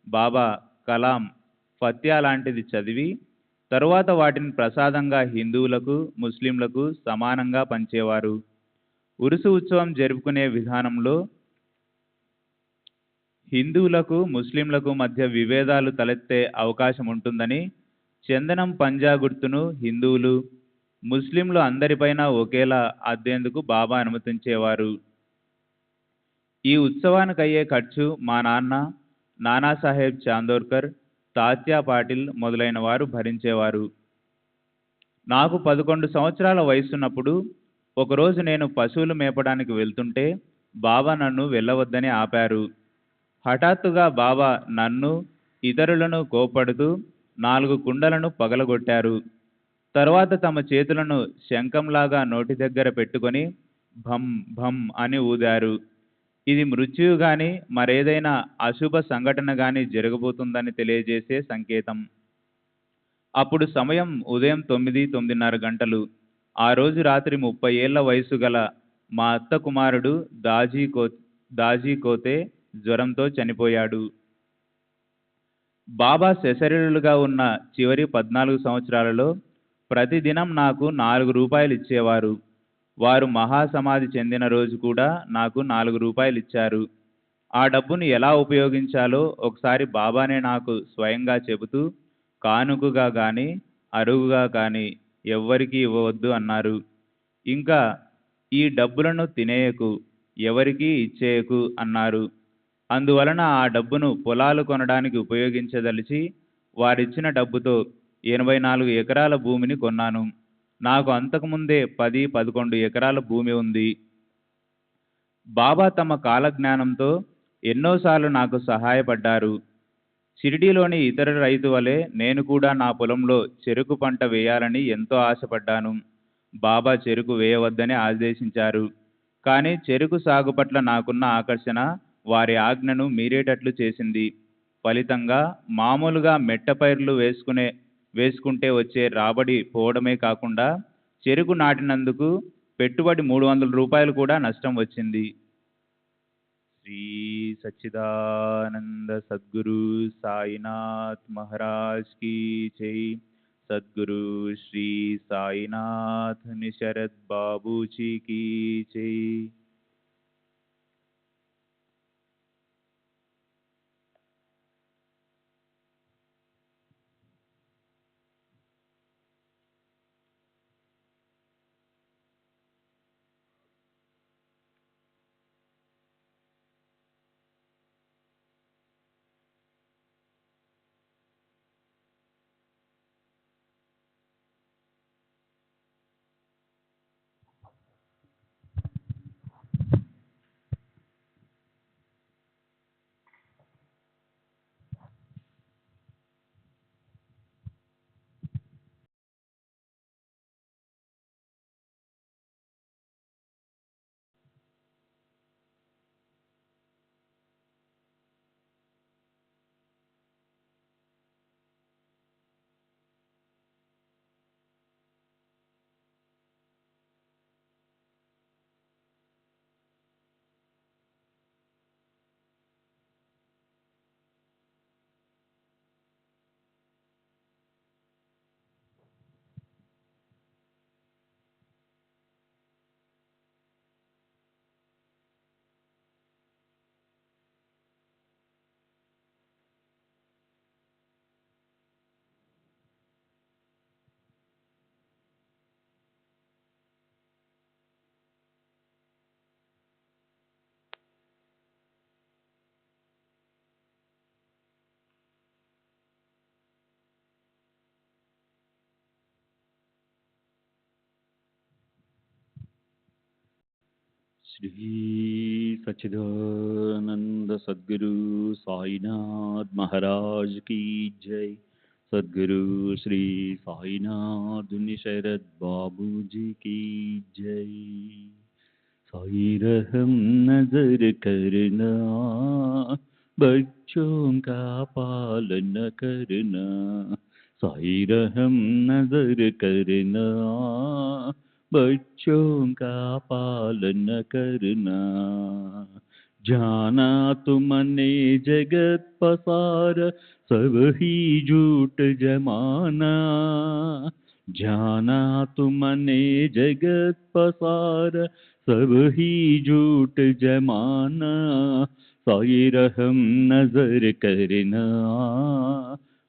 బాబా కలాం, ఫత్యా లాంటిది చదివి తరువాత వాటిని ప్రసాదంగా హిందువులకు, ముస్లింలకు సమానంగా పంచేవారు. ఉరుసు ఉత్సవం జరుపుకునే విధానంలో హిందువులకు, ముస్లింలకు మధ్య విభేదాలు తలెత్తే అవకాశం ఉంటుందని చందనం పంజా గుర్తును హిందువులు, ముస్లింలు అందరిపైన ఒకేలా అద్దేందుకు బాబా అనుమతించేవారు. ఈ ఉత్సవానికి అయ్యే ఖర్చు మా నాన్న, నానాసాహెబ్ చాందోర్కర్, తాత్యా పాటిల్ మొదలైన వారు భరించేవారు. నాకు 11 సంవత్సరాల వయసున్నప్పుడు ఒకరోజు నేను పశువులు మేపడానికి వెళ్తుంటే బాబా నన్ను వెళ్ళవద్దని ఆపారు. హఠాత్తుగా బాబా నన్ను, ఇతరులను కోప్పడుతూ 4 కుండలను పగలగొట్టారు. తరువాత తమ చేతులను శంఖంలాగా నోటి దగ్గర పెట్టుకొని భం భం అని ఊదారు. ఇది మృత్యువు గాని మరేదైనా అశుభ సంఘటన గాని జరగబోతుందని తెలియజేసే సంకేతం. అప్పుడు సమయం ఉదయం 9:30 గంటలు. ఆ రోజు రాత్రి 30 ఏళ్ల వయసు గల మా అత్త కుమారుడు దాజీ కోతే జ్వరంతో చనిపోయాడు. బాబా శశరీరులుగా ఉన్న చివరి 14 సంవత్సరాలలో ప్రతిదినం నాకు 4 రూపాయలు ఇచ్చేవారు. వారు మహాసమాధి చెందిన రోజు కూడా నాకు 4 రూపాయలు ఇచ్చారు. ఆ డబ్బును ఎలా ఉపయోగించాలో ఒకసారి బాబానే నాకు స్వయంగా చెబుతూ కానుకగా కానీ అరుగుగా కానీ ఎవ్వరికీ ఇవ్వవద్దు అన్నారు. ఇంకా ఈ డబ్బులను తినేయకు, ఎవరికీ ఇచ్చేయకు అన్నారు. అందువలన ఆ డబ్బును పొలాలు కొనడానికి ఉపయోగించదలిచి వారిచ్చిన డబ్బుతో 84 ఎకరాల భూమిని కొన్నాను. నాకు అంతకుముందే 10-11 ఎకరాల భూమి ఉంది. బాబా తమ కాలజ్ఞానంతో ఎన్నోసార్లు నాకు సహాయపడ్డారు. షిరిడీలోని ఇతర రైతు వలె నేను కూడా నా పొలంలో చెరుకు పంట వేయాలని ఎంతో ఆశపడ్డాను. బాబా చెరుకు వేయవద్దని ఆదేశించారు. కానీ చెరుకు సాగు పట్ల నాకున్న ఆకర్షణ వారి ఆజ్ఞను మీరేటట్లు చేసింది. ఫలితంగా మామూలుగా మెట్ట పైర్లు వేసుకుంటే వచ్చే రాబడి పోవడమే కాకుండా చెరుకు నాటినందుకు పెట్టుబడి 300 రూపాయలు కూడా నష్టం వచ్చింది. శ్రీ సచ్చిదానంద సద్గురు సాయినాథ్ మహారాజ్ కీ జై. సద్గురు శ్రీ సాయినాథ్ నిశరద్ బాబూజీ కీ జై. श्री सच्चिदानंद सद्गुरु साईनाथ महाराज की जय। सद्गुरु श्री साईनाथ शरद बाबू जी की जय। साई रहम नजर करना, बच्चों का पालन करना। साई रहम नजर करना, बच्चों का पालन करना। जाना तुमने जगत पसार, सब ही झूठ जमाना। जाना तुमने जगत पसार, सब ही झूठ जमाना। साई रहम नजर करना,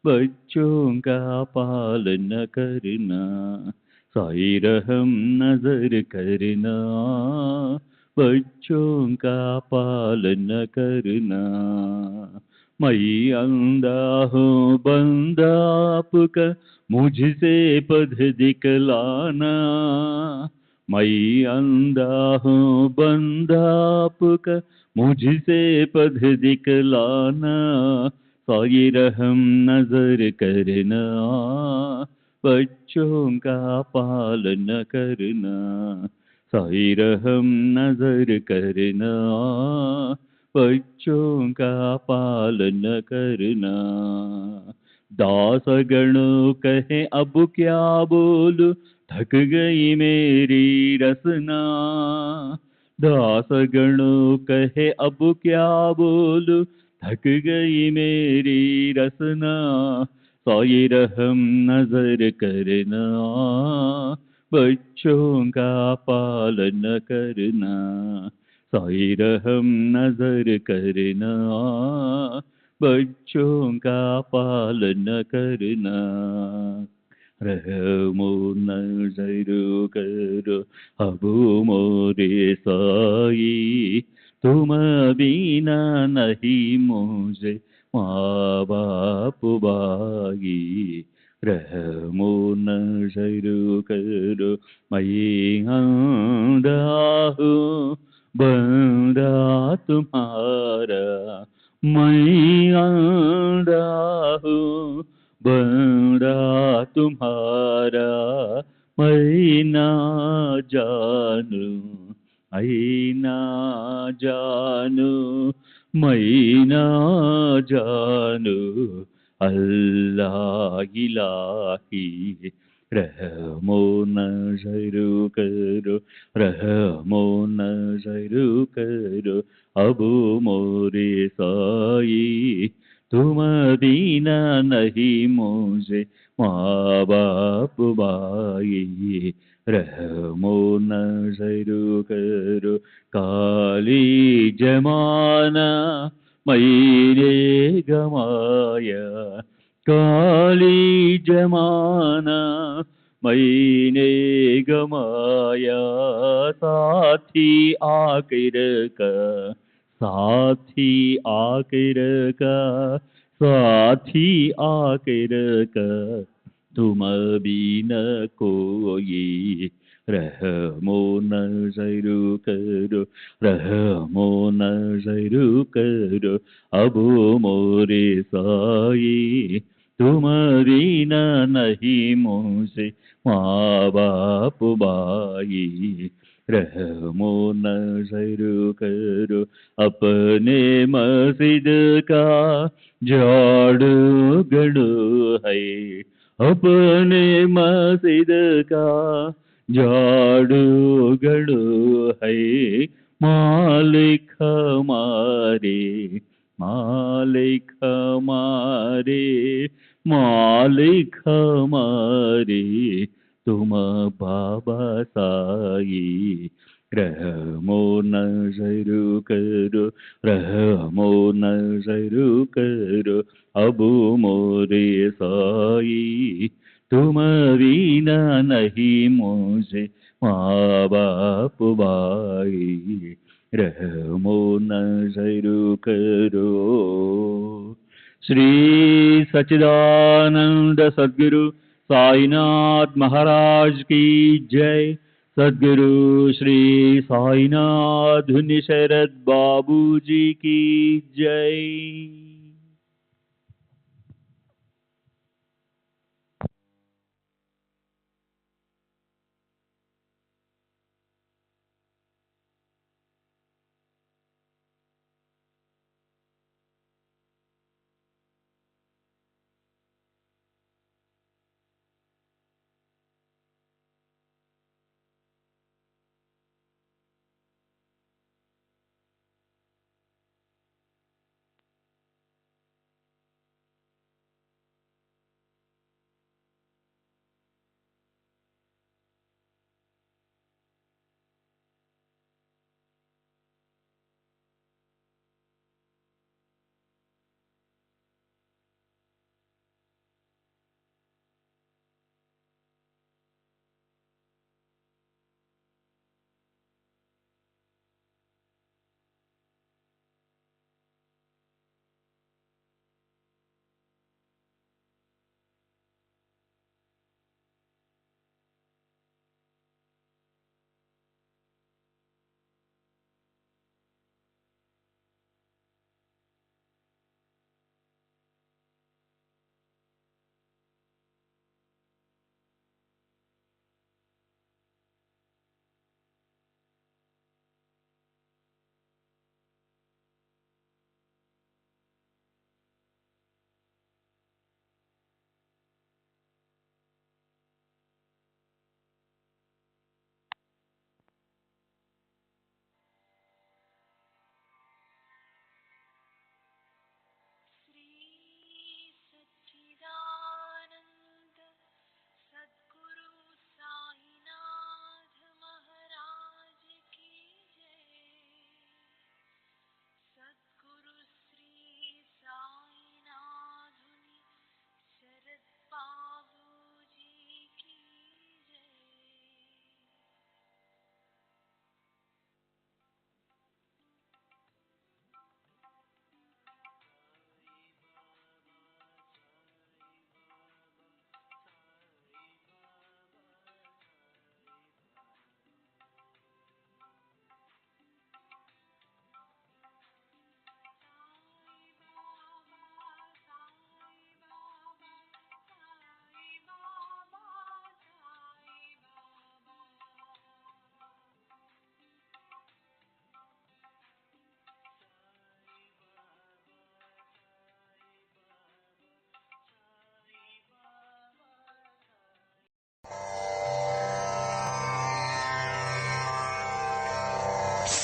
बच्चों का पालन करना। साई रहम नजर करना, बच्चों का पालन करना। मैं अंधा हूँ बंदा आपका, मुझसे पद दिखलाना। मैं अंधा हूँ बंदा आपका, मुझसे पद दिखलाना। साई रहम नजर करना, बच्चों का पालन करना। साई रहम नजर करना, बच्चों का पालन करना। दास गणों कहे अब क्या बोलूं, थक गई मेरी रसना। दास गणों कहे अब क्या बोलूं, थक गई मेरी रसना। साई रहम नजर करना, बच्चों का पालन करना। साई रहम नजर करना, बच्चों का पालन करना। रहमो नजर करो अब मोरे साई, तुम बिना नहीं मुझे माँ बाप भाई। रहमो नजर करो मैं अंधा हूँ बंदा तुम्हारा। मैं अंधा हूँ बंदा तुम्हारा। मैं ना जानू मैं ना जानू मैं ना जानू अल्लाह इलाही। रहमो नजर करो रहमो नजर करो अब मोरे साई। तुम बिना नहीं मुझे माँ बाप भाई। रहमो नजर करो काली जमाना मैंने गमाया। काली जमाना मैंने गमाया। साथी आखिर का साथी आखिर का साथी आखिर का तुम बिन कोई। रहमो नजर करो रहमो नजर करो अब मोरे साई। तुम बिना नहीं मुझे माँ बाप भाई। रहमो नजर करो अपने मस्जिद का झाड़ू गड़ो है। अपने मस्जिद का झाड़ू गड़ो है। मालिक हमारे मालिक हमारे मालिक हमारे तुम बाबा साई। रहमो नजर करो रहमो नजर करो अब मोरे साई। तुम बिना नहीं मुझे माँ बाप भाई। रहमो नजर करो। श्री सच्चिदानंद सद्गुरु साईनाथ महाराज की जय। सद्गुरु श्री साईनाथ शरद बाबू जी की जय।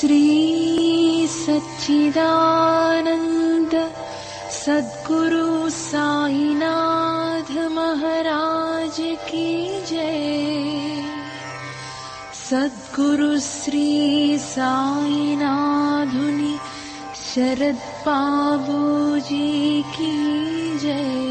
श्री सच्चिदानंद सद्गुरु साईनाथ महाराज की जय। सद्गुरु श्री साईनाथुनि शरद बाबू जी की जय।